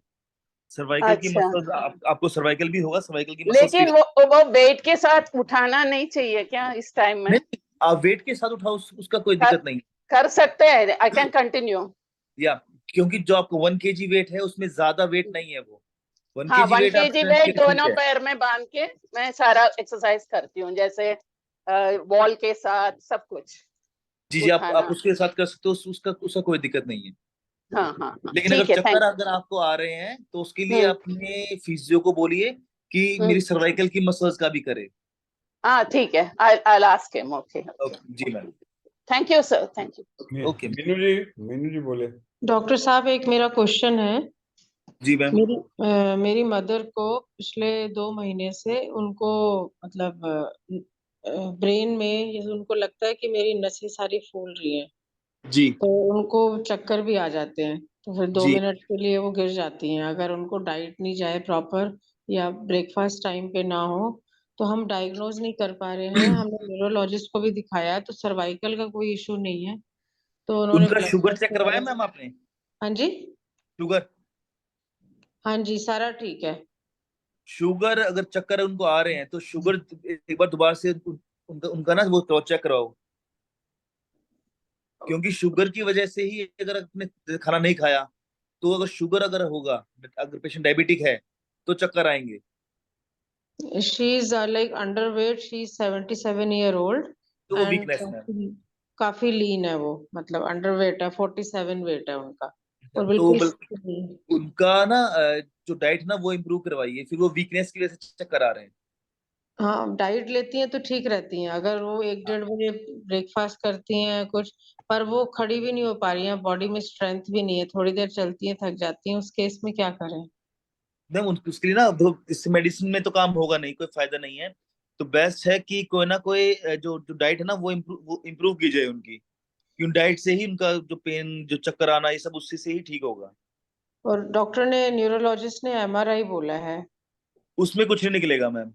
सर्वाइकल की अच्छा, मसल्स आपको सर्वाइकल भी होगा, सर्वाइकल की मसल्स की। लेकिन वो वेट के साथ उठाना नहीं चाहिए क्या इस टाइम में? नहीं, आप वेट के साथ उठाओ, उसका कोई कर, दिक्कत नहीं। कर सकते हैं, आई कैन कंटिन्यू। या क्योंकि जो आपको 1 kg वेट है उसमें ज्यादा वेट नहीं है, वो 1 हाँ, kg 1 वेट आप kg स्ट्रेंथ के वेट लिए ठीक दोनों है। पैर में बांध के मैं सारा एक्सरसाइज करती हूँ, जैसे वॉल के साथ सब कुछ जी जी, आप उठाना। उसके साथ कर सकते हो, उसका उसका कोई दिक्कत नहीं है। हाँ हाँ हाँ, लेकिन अगर ठीक है, चक्कर थैंक अगर आपको आ रहे हैं तो उसके लिए यू। अपने फिजियो को बोलिए कि हम्म, मेरी सर्वाइकल की मसल्स का भी करे। हाँ ठीक है, I ask him. Okay okay, जी ma'am. Thank you sir, thank you. Okay Meenu ji बोले। डॉक्टर साहब एक मेरा क्वेश्चन है। जी मैम। मेरी मदर को पिछले 2 महीने से उनको मतलब ब्रेन में जैसे उनको लगता है कि मेरी नसें सारी फूल रही हैं, जी तो उनको चक्कर भी आ जाते हैं, तो फिर दो जी मिनट के लिए वो गिर जाती हैं। अगर उनको डाइट नहीं जाए प्रॉपर या ब्रेकफास्ट टाइम पे ना हो तो हम डायग्नोज नहीं कर पा रहे हैं। हमने न्यूरोलॉजिस्ट को भी दिखाया तो सर्वाइकल का कोई इशू नहीं है, तो उन्होंने उनका ब्लड शुगर टेस्ट चेक करवाया वगैरह। मैम आपने? हाँ जी, शुगर हाँ जी, सारा ठीक है। शुगर अगर चक्कर उनको आ रहे हैं तो शुगर एक बार दोबारा से उनका उनका ना वो क्रॉस चेक कराओ, क्योंकि शुगर की वजह से ही अगर आपने खाना नहीं खाया, तो अगर शुगर अगर होगा, अगर पेशेंट डायबिटिक है तो चक्कर आएंगे। She is like underweight, she is 77 year old तो वो एंड वीकनेस है। काफी लीन है वो, मतलब अंडरवेट है, 47 वेट है उनका और तो बिल्कुल skinny। उनका ना जो डाइट ना वो इम्प्रूव करवाइए, फिर वो वीकनेस की वजह से चक्कर आ रहे हैं। हाँ, डाइट लेती हैं तो ठीक रहती हैं, अगर वो 1-1.5 बजे ब्रेकफास्ट करती हैं कुछ, पर वो खड़ी भी नहीं हो पा रही हैं, बॉडी में स्ट्रेंथ भी नहीं है, थोड़ी देर चलती हैं थक जाती हैं, उस केस में क्या करें? मैम उसके लिए ना इस मेडिसिन में तो काम होगा नहीं, कोई फायदा नहीं है। तो बेस्ट है कि कोई ना कोई जो जो डाइट है ना वो इम्प्रूव की जाए उनकी, क्योंकि डाइट से ही उनका जो पेन जो चक्कर आना ये सब उससे से ही ठीक होगा। और डॉक्टर ने, न्यूरोलॉजिस्ट ने MRI बोला है। उसमें कुछ नहीं निकलेगा मैम।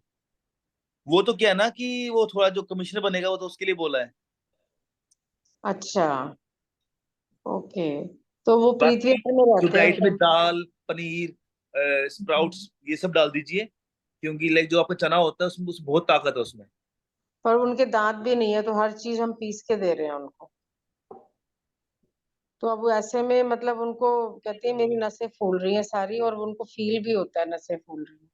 वो तो क्या है ना कि वो थोड़ा जो कमिश्नर बनेगा वो तो उसके लिए बोला है। अच्छा, ओके, तो वो पृथ्वी बाकी में जो रहते हैं डाइट में क्या? दाल पनीर स्प्राउट्स ये सब डाल दीजिए, क्योंकि लाइक जो आपका चना होता है उसमें बहुत ताकत है उसमें। पर उनके दांत भी नहीं है, तो हर चीज हम पीस के दे रहे हैं उनको, तो अब ऐसे में मतलब उनको कहती है मेरी नसें फूल रही हैं सारी, और उनको फील भी होता है नसें फूल रही हैं।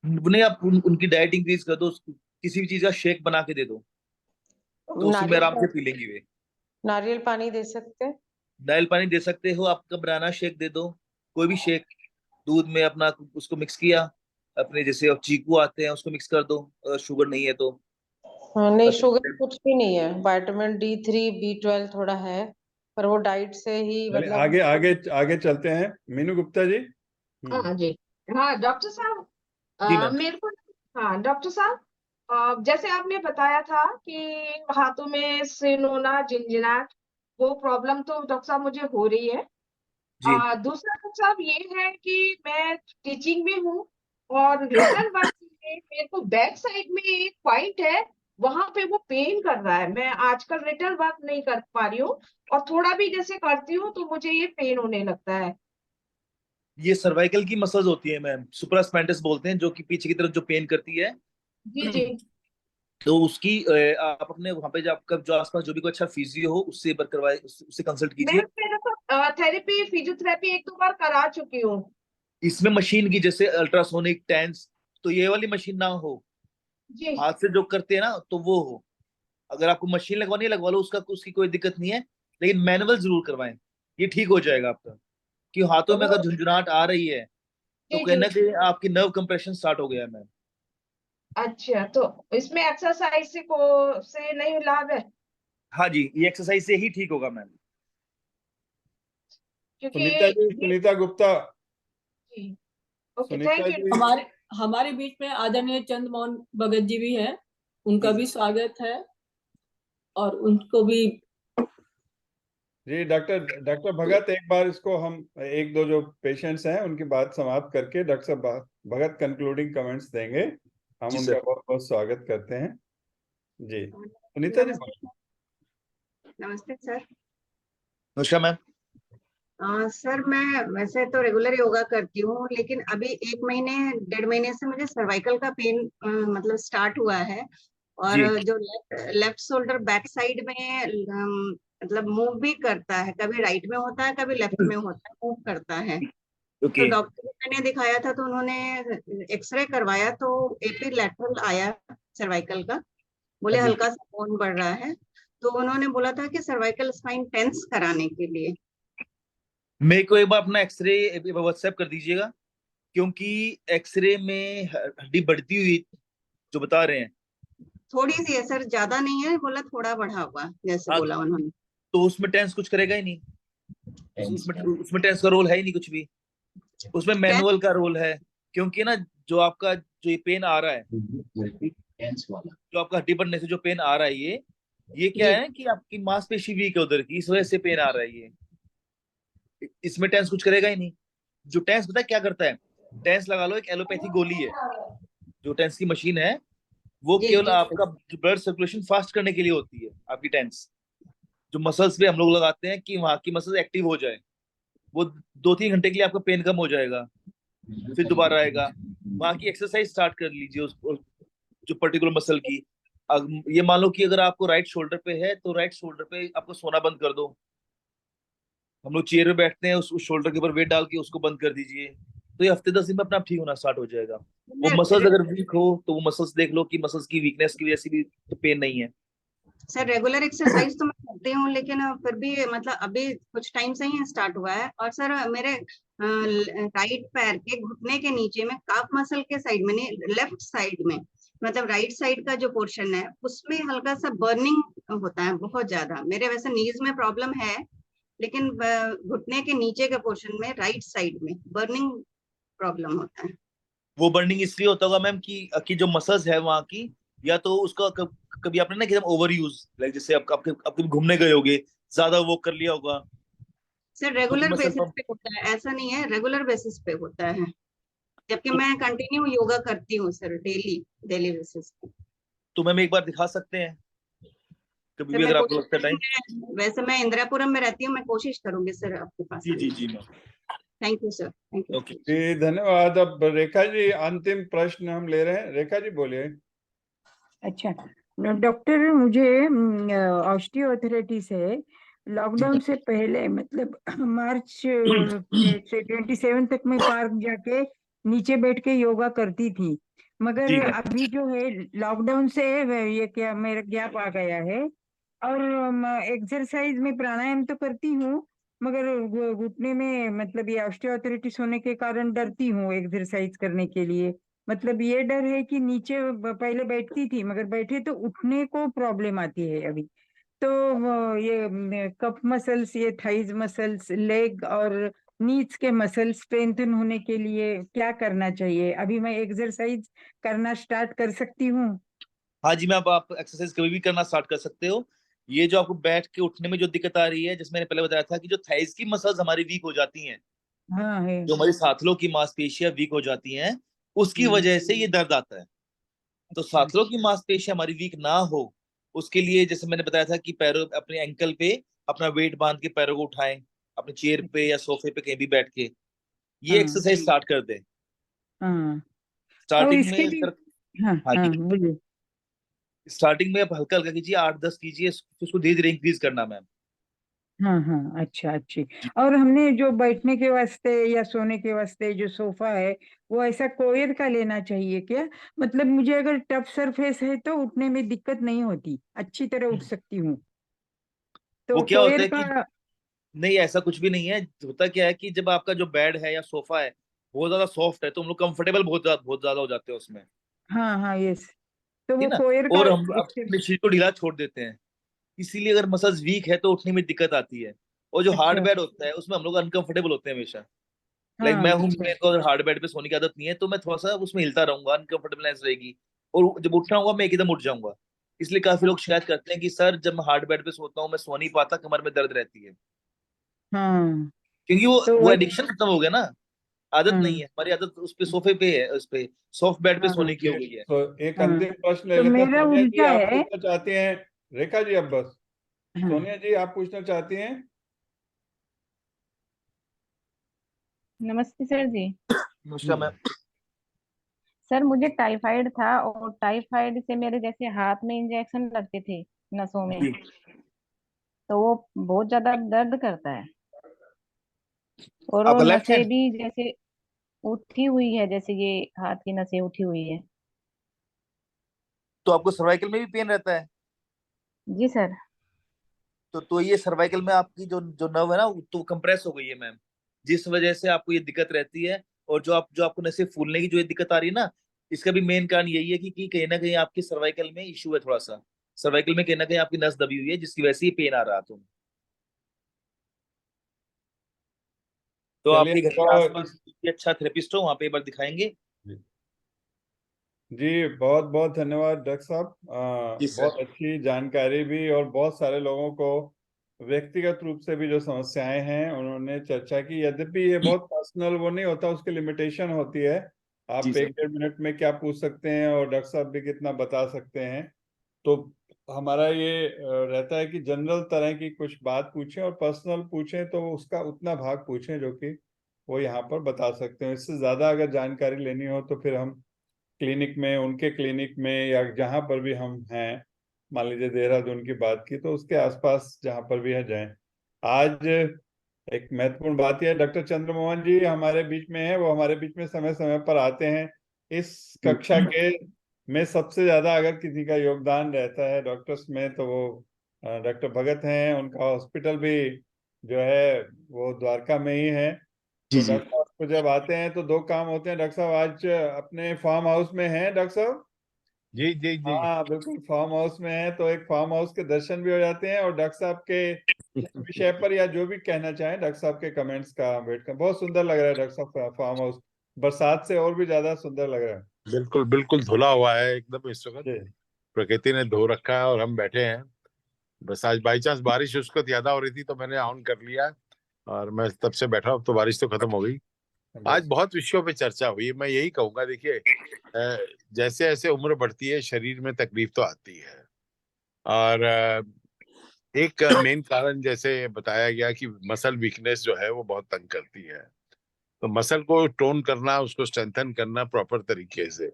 नहीं, आप उनकी डाइट इंक्रीज कर दो, किसी भी चीज का शेक बना के दे दो, तो उसी में नारियल आराम से पा- पी लेंगी वे। नारियल पानी दे सकते हैं? नारियल पानी दे सकते हो, आपका बनाना शेक दे दो, कोई भी शेक, दूध में अपना उसको मिक्स किया, अपने जैसे अब चीकू आते हैं उसको मिक्स कर दो, अगर शुगर नहीं है तो। हाँ, नहीं शुगर कुछ भी नहीं है, विटामिन D3 B12 थोड़ा है, पर वो डाइट से ही चलिए मतलब आगे आगे आगे चलते हैं। मीनू गुप्ता जी। हाँ जी। हाँ डॉक्टर साहब, जी मैम। मेरे को, हाँ डॉक्टर साहब, जैसे आपने बताया था कि हाथों में सिन होना, झिंझिनाहट, वो प्रॉब्लम तो डॉक्टर साहब मुझे हो रही है। जी दूसरा डॉक्टर साहब ये है कि मैं टीचिंग में हूँ और रिटर्न वर्क में मेरे को बैक साइड में एक पॉइंट है, वहां पे वो पेन कर रहा है। मैं आजकल रिटर्न वर्क नहीं कर पा रही हूँ और थोड़ा भी जैसे करती हूँ तो मुझे ये पेन होने लगता है। ये सर्वाइकल की मसल्स होती है मैम, सुप्रास्पैंटिस बोलते हैं, जो कि पीछे की तरफ जो पेन करती है। जी जी। तो उसकी आप अपने वहां पे जो आपका जो आसपास जो भी कोई अच्छा फिजियो हो उससे एक बार करवाए, उससे कंसल्ट मैं कीजिए। मेरे को थेरेपी, फिजियोथेरेपी एक दो बार करा चुकी हूँ। इसमें मशीन की जैसे अल्ट्रासोनिक टेंस, तो ये वाली मशीन ना हो, जी। हाथ से जो करते हैं ना तो वो हो। अगर आपको मशीन लगवानी है लगवा लो, उसका उसकी कोई दिक्कत नहीं है, लेकिन मैनुअल जरूर करवाएं, ये ठीक हो जाएगा आपका। कि हाथों में वो, अगर झुंझुनाहट आ रही है तो जी कहीं जी। ना कहीं आपकी नर्व कंप्रेशन स्टार्ट हो गया है मैम। अच्छा, तो इसमें एक्सरसाइज से नहीं लाभ है? हाँ जी, ये एक्सरसाइज से ही ठीक होगा मैम। क्योंकि सुनीता जी, ये, सुनीता गुप्ता। जी, ओके, सुनीता थैंक यू। जी। हमारे हमारे बीच में आदरणीय चंद्रमोहन भगत जी भी हैं, उनका जी भी स्वागत है और उनको भी। जी डॉक्टर डॉक्टर भगत, एक बार इसको हम एक दो जो पेशेंट्स हैं उनकी बात समाप्त करके डॉक्टर साहब भगत कंक्लूडिंग कमेंट्स देंगे। हम जी उनका सर। बहुत बहुत स्वागत करते हैं। जी सुनीता जी। नमस्ते। नमस्ते सर। नमस्कार मैम। सर मैं वैसे तो रेगुलर योगा करती हूँ, लेकिन अभी 1 महीने 1.5 महीने से मुझे सर्वाइकल का पेन मतलब स्टार्ट हुआ है। और जी जो लेफ्ट शोल्डर बैक साइड में मतलब मूव भी करता है, कभी राइट में होता है कभी लेफ्ट में होता है, मूव करता है। तो ओके। डॉक्टर को मैंने दिखाया था तो उन्होंने एक्सरे करवाया तो एपी लैटरल आया सर्वाइकल का। बोले हाँ जी, हल्का सा बोन बढ़ रहा है, तो उन्होंने बोला था कि सर्वाइकल स्पाइन टेंस कराने के लिए। मेरे को एक बार अपना एक्सरे व्हाट्सएप कर दीजिएगा, क्योंकि एक्सरे में हड्डी बढ़ती हुई जो बता रहे हैं। थोड़ी सी है सर, ज्यादा नहीं है, बोला थोड़ा बढ़ा हुआ जैसे हाँ, बोला उन्होंने। तो उसमें टेंस कुछ करेगा ही नहीं। उसमें टेंस का रोल है ही नहीं कुछ भी। उसमें टेंस मैनुअल का रोल है, क्योंकि ना जो आपका जो ये पेन आ रहा है, जो आपका हड्डी बढ़ने से जो पेन आ रहा है, ये क्या जी है कि आपकी मांसपेशी वीक है उधर की, इस वजह से पेन आ रहा है ये। इसमें टेंस कुछ करेगा ही नहीं। जो टेंस पता है क्या करता है? टेंस लगा लो, एक एलोपैथी गोली है। जो टेंस की मशीन है वो जी केवल जी आपका ब्लड सर्कुलेशन फास्ट करने के लिए होती है। आपकी टेंस जो मसल्स पे हम लोग लगाते हैं कि वहां की मसल्स एक्टिव हो जाए, वो 2-3 घंटे के लिए आपका पेन कम हो जाएगा, फिर दोबारा आएगा। वहां की एक्सरसाइज स्टार्ट कर लीजिए उस जो पर्टिकुलर मसल की। ये मान लो कि अगर आपको राइट शोल्डर पे है तो राइट शोल्डर पे आपको सोना बंद कर दो। हम लोग चेयर पे बैठते हैं, उस शोल्डर के ऊपर वेट डाल के उसको बंद कर दीजिए, तो ये हफ्ते 10 दिन में अपना आप ठीक होना स्टार्ट हो जाएगा। वो मसल्स अगर वीक हो तो वो मसल्स देख लो कि मसल्स की वीकनेस की वजह से भी तो पेन नहीं है। सर रेगुलर एक्सरसाइज तो मैं करती हूँ, लेकिन फिर भी मतलब अभी कुछ टाइम से ही स्टार्ट हुआ है। और सर मेरे राइट पैर के घुटने के नीचे में काफ मसल के साइड में, नहीं लेफ्ट साइड में, मतलब राइट साइड का जो पोर्शन है उसमें हल्का सा बर्निंग होता है बहुत ज्यादा। मेरे वैसे नीज में प्रॉब्लम है, लेकिन घुटने के नीचे के पोर्शन में राइट साइड में बर्निंग प्रॉब्लम होता है। वो बर्निंग इसलिए होता होगा मैम कि जो मसल्स है वहां की, या तो उसका कभी आपने ना एकदम ओवर यूज, लाइक जैसे आप घूमने गए होगे, ज्यादा वो कर लिया होगा, सर तो रेगुलर मसल बेसिस पंप। पे होता है, ऐसा नहीं है, रेगुलर बेसिस पे होता है। जबकि तो, मैं कंटिन्यू योगा करती हूँ सर, डेली डेली बेसिस पे। तो मैम एक बार दिखा सकते हैं कभी सर भी मैं अगर आपको कोशिश लगता है टाइम। करूंगी, वैसे मैं इंदिरापुरम में रहती हूँ, मैं कोशिश करूंगी सर आपके पास जी आने जी की। जी ma'am. Thank you sir, thank you. Okay. जी धन्यवाद। अब रेखा जी, अंतिम प्रश्न हम ले रहे हैं। रेखा जी बोलिए। अच्छा डॉक्टर, मुझे ऑस्टियोआर्थराइटिस है। लॉकडाउन से पहले मतलब मार्च से 27 तक मैं पार्क जाके नीचे बैठ के योगा करती थी, मगर जी मैम। अभी जो है लॉकडाउन से ये क्या मेरा गैप आ गया है। और एक्सरसाइज में प्राणायाम तो करती हूँ, मगर घुटने में मतलब ये ऑस्टियोआर्थराइटिस होने के कारण डरती हूँ एक्सरसाइज करने के लिए। मतलब ये डर है कि नीचे पहले बैठती थी मगर बैठे तो उठने को प्रॉब्लम आती है अभी। तो ये कफ मसल्स, ये थाइज मसल्स, लेग और नीज के मसल स्ट्रेंथन होने के लिए क्या करना चाहिए? अभी मैं एक्सरसाइज करना स्टार्ट कर सकती हूँ? हाँ जी मैम, आप एक्सरसाइज कभी भी करना स्टार्ट कर सकते हो। ये जो आपको बैठ के उठने में जो दिक्कत आ रही है, जिसमें मैंने पहले बताया था कि जो थाइज की मसल्स हमारी वीक हो जाती हैं, हाँ है। जो हमारी साथलों की मांसपेशियां वीक हो जाती हैं, उसकी वजह से ये दर्द आता है। तो अच्छा साथलों की मांसपेशियां हमारी वीक ना हो, उसके लिए जैसे मैंने बताया था कि पैरों अपने एंकल पे अपना वेट बांध के पैरों को उठाएं, अपने चेयर पे या सोफे पे कहीं भी बैठ के ये हाँ एक्सरसाइज स्टार्ट कर दें। हाँ। और स्टार्टिंग में इसके लिए हाँ हाँ हाँ जी, बोलिए। स्टार्टिंग में आप हल्का हल्का कीजिए, 8-10 कीजिए, फिर उसको धीरे धीरे इंक्रीज करना मैम। हाँ हाँ अच्छा अच्छी। और हमने जो बैठने के वास्ते या सोने के वास्ते जो सोफा है वो ऐसा कोयर का लेना चाहिए क्या? मतलब मुझे अगर टफ सरफेस है तो उठने में दिक्कत नहीं होती, अच्छी तरह उठ सकती हूँ। वो तो क्या होता कोयर है का। कि नहीं, ऐसा कुछ भी नहीं है। होता क्या है कि जब आपका जो बेड है या सोफा है बहुत ज्यादा सॉफ्ट है, तो हम लोग कंफर्टेबल बहुत ज्यादा हो जाते हैं उसमें, हाँ हाँ यस। तो वो ठीक ना। कोयर का और हम एक्सरसाइज। अपने शरीर को ढीला छोड़ देते हैं, इसीलिए अगर मसल्स वीक है तो उठने में दिक्कत आती है। और जो हार्ड अच्छा बेड होता है उसमें हम लोग अनकंफर्टेबल होते हैं हमेशा। लाइक हाँ मैं हूँ, अच्छा मेरे को अगर हार्ड बेड पे सोने की आदत नहीं है तो मैं थोड़ा सा उसमें हिलता रहूंगा, अनकंफर्टेबलनेस रहेगी। और जब उठना होगा मैं एकदम उठ जाऊंगा। इसलिए काफी लोग अच्छा। शिकायत करते हैं कि सर जब मैं हार्ड बेड पे सोता हूँ मैं सो नहीं पाता, कमर में दर्द रहती है। हाँ क्योंकि तो वो वही। एडिक्शन खत्म हो गया ना। आदत नहीं हाँ है हमारी, आदत उस पे सोफे पे है, उस पे सॉफ्ट बेड पे हाँ सोने की हो गई है। तो एक हाँ। अंतिम प्रश्न ले तो लेते हैं। मेरा सोनिया जी उल्टा आप है। पूछना चाहती हैं? रेखा जी अब बस। हाँ सोनिया जी आप पूछना चाहती हैं? नमस्ते सर जी। नमस्कार मैम। सर मुझे टाइफाइड था और टाइफाइड से मेरे जैसे हाथ में इंजेक्शन लगते थे नसों में, जी। तो वो बहुत ज्यादा दर्द करता है और वो आपका लेफ्ट नसें हैंड? भी जैसे उठी हुई है, जैसे ये हाथ की नसें उठी हुई है। तो आपको सर्वाइकल में भी पेन रहता है? जी सर। तो ये सर्वाइकल में आपकी जो जो नर्व है ना वो तो कंप्रेस हो गई है मैम, जिस वजह से आपको ये दिक्कत रहती है। और जो आपको नसें फूलने की जो ये दिक्कत आ रही है ना, इसका भी मेन कारण यही है कि कहीं ना कहीं आपकी सर्वाइकल में इशू है थोड़ा सा। सर्वाइकल में कहीं ना कहीं आपकी नस दबी हुई है, जिसकी वजह से ये पेन आ रहा है। तो चलिए आपके घर के तो आसपास कोई अच्छा थेरेपिस्ट हो वहां पे एक बार दिखाएंगे। जी बहुत बहुत धन्यवाद डॉक्टर साहब। जी बहुत सर। अच्छी जानकारी भी, और बहुत सारे लोगों को व्यक्तिगत रूप से भी जो समस्याएं हैं उन्होंने चर्चा की। यद्यपि ये बहुत पर्सनल वो नहीं होता, उसकी लिमिटेशन होती है। जी आप सर। 1-1.5 मिनट में क्या पूछ सकते हैं और डॉक्टर साहब भी कितना बता सकते हैं। तो हमारा ये रहता है कि जनरल तरह की कुछ बात पूछें, और पर्सनल पूछें तो उसका उतना भाग पूछें जो कि वो यहाँ पर बता सकते हैं। इससे ज़्यादा अगर जानकारी लेनी हो तो फिर हम क्लिनिक में, उनके क्लिनिक में, या जहाँ पर भी हम हैं, मान लीजिए देहरादून की बात की तो उसके आसपास जहाँ पर भी है जाएं। आज एक महत्वपूर्ण बात यह है, डॉक्टर चंद्रमोहन जी हमारे बीच में है। वो हमारे बीच में समय समय पर आते हैं। इस कक्षा के में सबसे ज्यादा अगर किसी का योगदान रहता है डॉक्टर्स में तो वो डॉक्टर भगत हैं। उनका हॉस्पिटल भी जो है वो द्वारका में ही है। जी तो जी। डॉक्टर साहब को जब आते हैं तो दो काम होते हैं। डॉक्टर साहब आज अपने फार्म हाउस में हैं डॉक्टर साहब? जी जी जी। हाँ बिल्कुल, फार्म हाउस में है तो एक फार्म हाउस के दर्शन भी हो जाते हैं, और डॉक्टर साहब के इस विषय पर या जो भी कहना चाहें डॉक्टर साहब के कमेंट्स का वेट कर। बहुत सुंदर लग रहा है डॉक्टर साहब फार्म हाउस, बरसात से और भी ज्यादा सुंदर लग रहा है। बिल्कुल बिल्कुल धुला हुआ है एकदम इस वक्त। जी प्रकृति ने धो रखा है और हम बैठे हैं। बस आज बाई चांस बारिश उसको ज्यादा हो रही थी तो मैंने ऑन कर लिया और मैं तब से बैठा हूं। तो बारिश तो खत्म हो गई। आज बस बहुत विषयों पे चर्चा हुई। मैं यही कहूंगा, देखिए जैसे जैसे उम्र बढ़ती है शरीर में तकलीफ तो आती है। और एक मेन कारण जैसे बताया गया कि मसल वीकनेस जो है वो बहुत तंग करती है। तो मसल को टोन करना, उसको स्ट्रेंथन करना प्रॉपर तरीके से।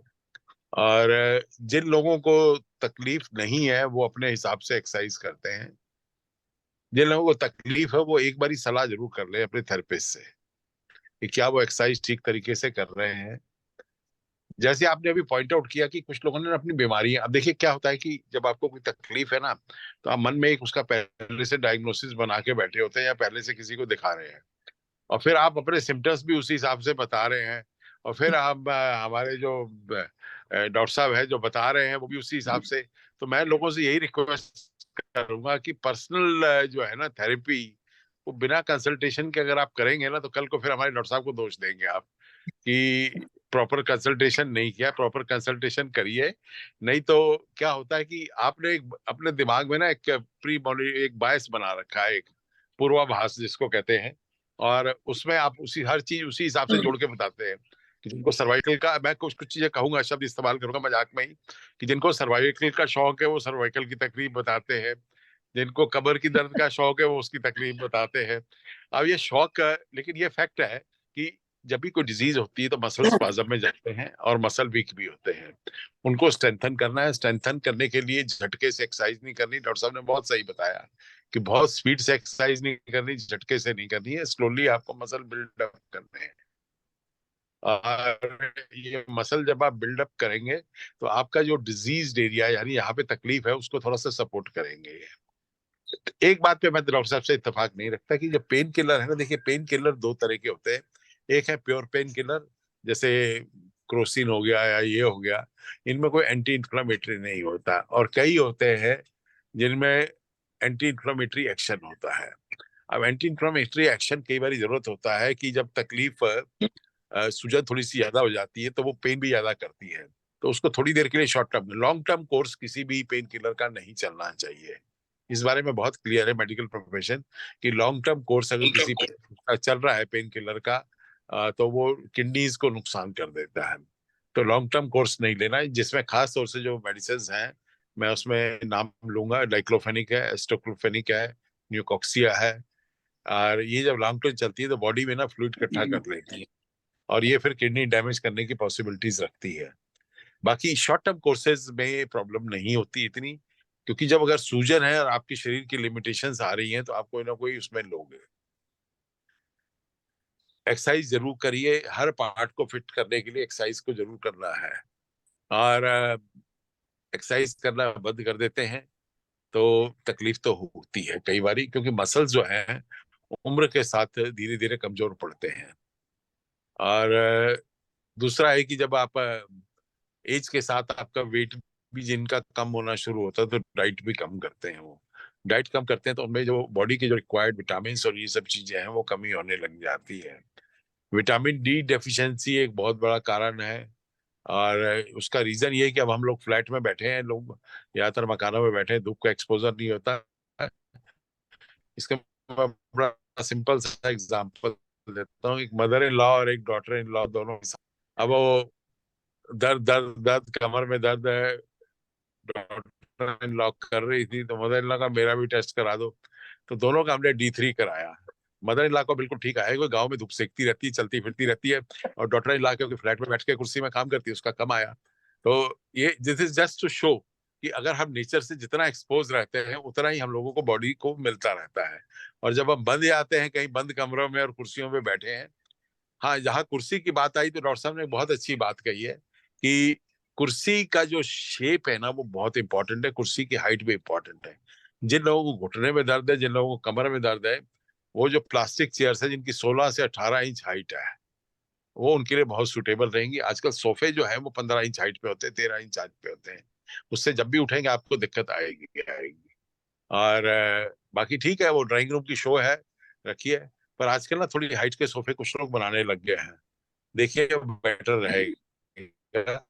और जिन लोगों को तकलीफ नहीं है वो अपने हिसाब से एक्सरसाइज करते हैं। जिन लोगों को तकलीफ है वो एक बारी सलाह जरूर कर ले अपने थेरेपिस्ट से कि क्या वो एक्सरसाइज ठीक तरीके से कर रहे हैं। जैसे आपने अभी पॉइंट आउट किया कि कुछ लोगों ने अपनी बीमारियां, अब देखिए क्या होता है कि जब आपको कोई तकलीफ है ना तो आप मन में एक उसका पहले से डायग्नोसिस बना के बैठे होते हैं या पहले से किसी को दिखा रहे हैं, और फिर आप अपने सिम्टम्स भी उसी हिसाब से बता रहे हैं और फिर हम हमारे जो डॉक्टर साहब है जो बता रहे हैं वो भी उसी हिसाब से। तो मैं लोगों से यही रिक्वेस्ट करूंगा कि पर्सनल जो है ना थेरेपी, वो बिना कंसल्टेशन के अगर आप करेंगे ना, तो कल को फिर हमारे डॉक्टर साहब को दोष देंगे आप कि प्रॉपर कंसल्टेशन नहीं किया। प्रॉपर कंसल्टेशन करिए, नहीं तो क्या होता है कि आपने एक अपने दिमाग में ना एक एक बायस बना रखा है, एक पूर्वाभास जिसको कहते हैं, और उसमें आप उसी हर चीज उसी हिसाब से जोड़ के बताते हैं कि जिनको सर्वाइकल का, मैं कुछ कुछ चीजें कहूंगा, शब्द इस्तेमाल करूंगा मजाक में ही, कि जिनको सर्वाइकल का शौक है वो सर्वाइकल की तकलीफ बताते हैं, जिनको कमर की दर्द का शौक है वो उसकी तकलीफ बताते हैं। अब ये शौक, लेकिन ये फैक्ट है कि जब भी कोई डिजीज होती है तो मसल स्पाज्म में जाते हैं और मसल वीक भी होते हैं। उनको स्ट्रेंथन करना है। स्ट्रेंथन करने के लिए झटके से एक्सरसाइज नहीं करनी। डॉक्टर साहब ने बहुत सही बताया कि बहुत स्पीड से एक्सरसाइज नहीं करनी, झटके से नहीं करनी है, स्लोली आपको मसल बिल्डअप करने हैं। और ये मसल जब आप बिल्डअप करेंगे तो आपका जो डिजीज एरिया यानी यहाँ पे तकलीफ है उसको थोड़ा सा सपोर्ट करेंगे। एक बात पे मैं डॉक्टर साहब से इत्तेफाक नहीं रखता कि जो पेन किलर है ना, देखिए पेन किलर दो तरह के होते हैं। एक है प्योर पेन किलर, जैसे क्रोसिन हो गया या ये हो गया, इनमें कोई एंटी इंफ्लेमेटरी नहीं होता, और कई होते हैं जिनमें एंटी इंफ्लेमेटरी एक्शन होता है। अब एंटी इंफ्लेमेटरी एक्शन कई बार जरूरत होता है कि जब तकलीफ सूजन थोड़ी सी ज्यादा हो जाती है तो वो पेन भी ज्यादा करती है, तो उसको थोड़ी देर के लिए short term, long term course किसी भी पेन किलर का नहीं चलना चाहिए। इस बारे में बहुत क्लियर है मेडिकल प्रोफेशन कि लॉन्ग टर्म कोर्स अगर किसी का चल रहा है पेन किलर का, तो वो किडनीज को नुकसान कर देता है। तो लॉन्ग टर्म कोर्स नहीं लेना है, जिसमें खास तौर से जो मेडिसिन हैं मैं उसमें नाम लूंगा, डाइक्लोफेनिक है, एस्टोक्लोफेनिक है, न्यूकॉक्सिया है। और ये जब लॉन्ग टर्म चलती है तो बॉडी में ना फ्लूइड इकट्ठा कर लेती है और ये फिर किडनी डैमेज करने की पॉसिबिलिटीज रखती है। बाकी शॉर्ट टर्म कोर्सेज में प्रॉब्लम नहीं होती इतनी, क्योंकि जब अगर सूजन है और आपके शरीर की लिमिटेशंस आ रही हैं तो आप कोई ना कोई उसमें लोगे। एक्सरसाइज जरूर करिए, हर पार्ट को फिट करने के लिए एक्सरसाइज को जरूर करना है। और एक्सरसाइज करना बंद कर देते हैं तो तकलीफ तो होती है कई बारी, क्योंकि मसल्स जो हैं उम्र के साथ धीरे धीरे कमजोर पड़ते हैं। और दूसरा है कि जब आप एज के साथ आपका वेट भी जिनका कम होना शुरू होता है तो डाइट भी कम करते हैं। वो डाइट कम करते हैं तो उनमें जो बॉडी के जो रिक्वायर्ड विटामिन और ये सब चीजें हैं वो कमी होने लग जाती है। विटामिन डी डेफिशिएंसी एक बहुत बड़ा कारण है, और उसका रीजन ये है कि अब हम लोग फ्लैट में बैठे हैं, लोग ज्यादातर मकानों में बैठे हैं, धूप का एक्सपोजर नहीं होता। इसका मैं बड़ा सिंपल सा एग्जांपल देता हूँ। एक मदर इन लॉ और एक डॉटर इन लॉ दोनों, अब वो दर्द दर्द दर्द कमर में दर्द है, डॉक्टर इन लॉ कर रही थी तो मदर इन लॉ का मेरा भी टेस्ट करा दो, तो दोनों का हमने D3 कराया। मदर इन लॉ को बिल्कुल ठीक आया, कोई गांव में धूप सेकती रहती है, चलती फिरती रहती है, और डॉक्टर इन लॉ क्योंकि फ्लैट में बैठ के कुर्सी में काम करती है उसका कम आया। तो ये this is just to show कि अगर हम नेचर से जितना एक्सपोज रहते हैं उतना ही हम लोगों को बॉडी को मिलता रहता है। और जब हम बंद आते हैं कहीं बंद कमरों में और कुर्सियों में बैठे हैं, हाँ जहाँ कुर्सी की बात आई तो डॉक्टर साहब ने बहुत अच्छी बात कही है कि कुर्सी का जो शेप है ना वो बहुत इंपॉर्टेंट है, कुर्सी की हाइट भी इंपॉर्टेंट है। जिन लोगों को घुटने में दर्द है, जिन लोगों को कमर में दर्द है, वो जो प्लास्टिक चेयर्स है जिनकी 16 से 18 इंच हाइट है वो उनके लिए बहुत सुटेबल रहेंगी। आजकल सोफे जो है वो 15 इंच हाइट पे होते हैं, 13 इंच हाइट पे होते हैं, उससे जब भी उठेंगे आपको दिक्कत आएगी आएगी। और बाकी ठीक है, वो ड्राइंग रूम की शो है, रखिए। पर आजकल ना थोड़ी हाइट के सोफे कुछ लोग बनाने लग गए हैं, देखिए बेटर रहेगा।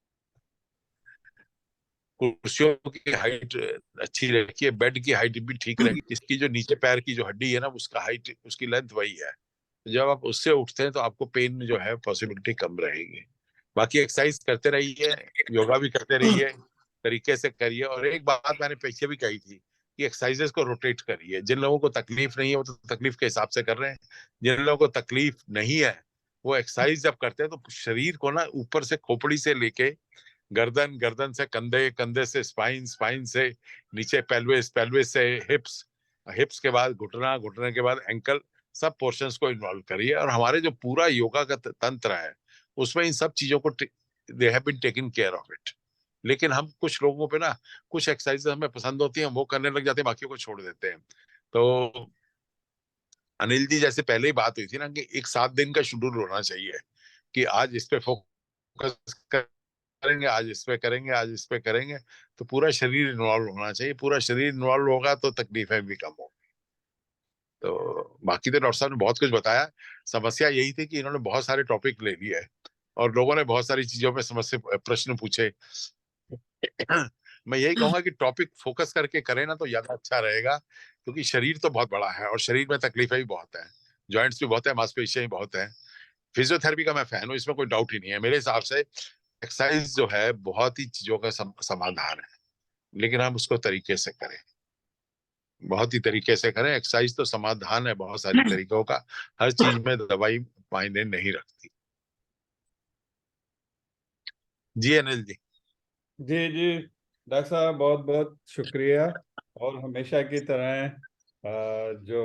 कुर्सियों की हाइट अच्छी रखिए, बेड की हाइट भी ठीक रहेगी, इसकी जो नीचे पैर की जो हड्डी है ना उसका हाइट, उसकी लेंथ वही है। जब आप उससे उठते हैं तो आपको पेन जो है पॉसिबिलिटी कम रहेगी। बाकी एक्सरसाइज करते रहिए, योगा भी करते रहिए, तरीके से करिए। और एक बात मैंने पीछे भी कही थी कि एक्सरसाइजेस को रोटेट करिए। जिन लोगों को तकलीफ नहीं है वो तो तकलीफ के हिसाब से कर रहे हैं, जिन लोगों को तकलीफ नहीं है वो एक्सरसाइज जब करते हैं तो शरीर को ना ऊपर से खोपड़ी से लेके गर्दन, गर्दन से कंधे, कंधे से स्पाइन, स्पाइन से नीचे पेल्विस, पेल्विस से हिप्स, हिप्स के बाद घुटना, घुटने के बाद एंकल, सब पोर्शंस को इन्वॉल्व करिए। और हमारे जो पूरा योगा का तंत्र है उसमें इन सब चीजों को they have been taken care of it. लेकिन हम कुछ लोगों पे ना कुछ एक्सरसाइजेस हमें पसंद होती हैं, वो करने लग जाते हैं, बाकियों को छोड़ देते हैं। तो अनिल जी जैसे पहले ही बात हुई थी ना कि एक 7 दिन का शेड्यूल होना चाहिए कि आज इस पे फोकस करेंगे, आज इस पे करेंगे, आज इस पे करेंगे, तो पूरा शरीर इन्वॉल्व होना चाहिए। पूरा शरीर इन्वॉल्व होगा तो तकलीफें भी कम होंगी। तो बाकी तो डॉक्टर साहब ने बहुत कुछ बताया। समस्या यही थी कि इन्होंने बहुत सारे टॉपिक ले लिए और लोगों ने बहुत सारी चीजों पे समस्या प्रश्न पूछे। मैं यही कहूंगा कि टॉपिक फोकस करके करें ना तो ज्यादा अच्छा रहेगा, क्योंकि शरीर तो बहुत बड़ा है और शरीर में तकलीफें भी बहुत है, जॉइंट्स भी बहुत है, मांसपेशियां भी बहुत है। फिजियोथेरेपी का मैं फैन हूँ, इसमें कोई डाउट ही नहीं है। मेरे हिसाब से एक्सरसाइज जो है बहुत ही चीजों का समाधान है, लेकिन हम उसको तरीके से करें, बहुत ही तरीके से करें। एक्सरसाइज तो समाधान है बहुत सारी तरीकों का, हर चीज में दवाई मायने नहीं रखती। जी अनिल जी। जी जी डॉक्टर साहब, बहुत बहुत शुक्रिया। और हमेशा की तरह जो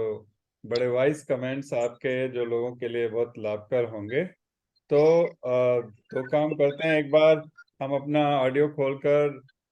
बड़े वाइज कमेंट्स आपके, जो लोगों के लिए बहुत लाभकर होंगे। तो काम करते हैं, एक बार हम अपना ऑडियो खोलकर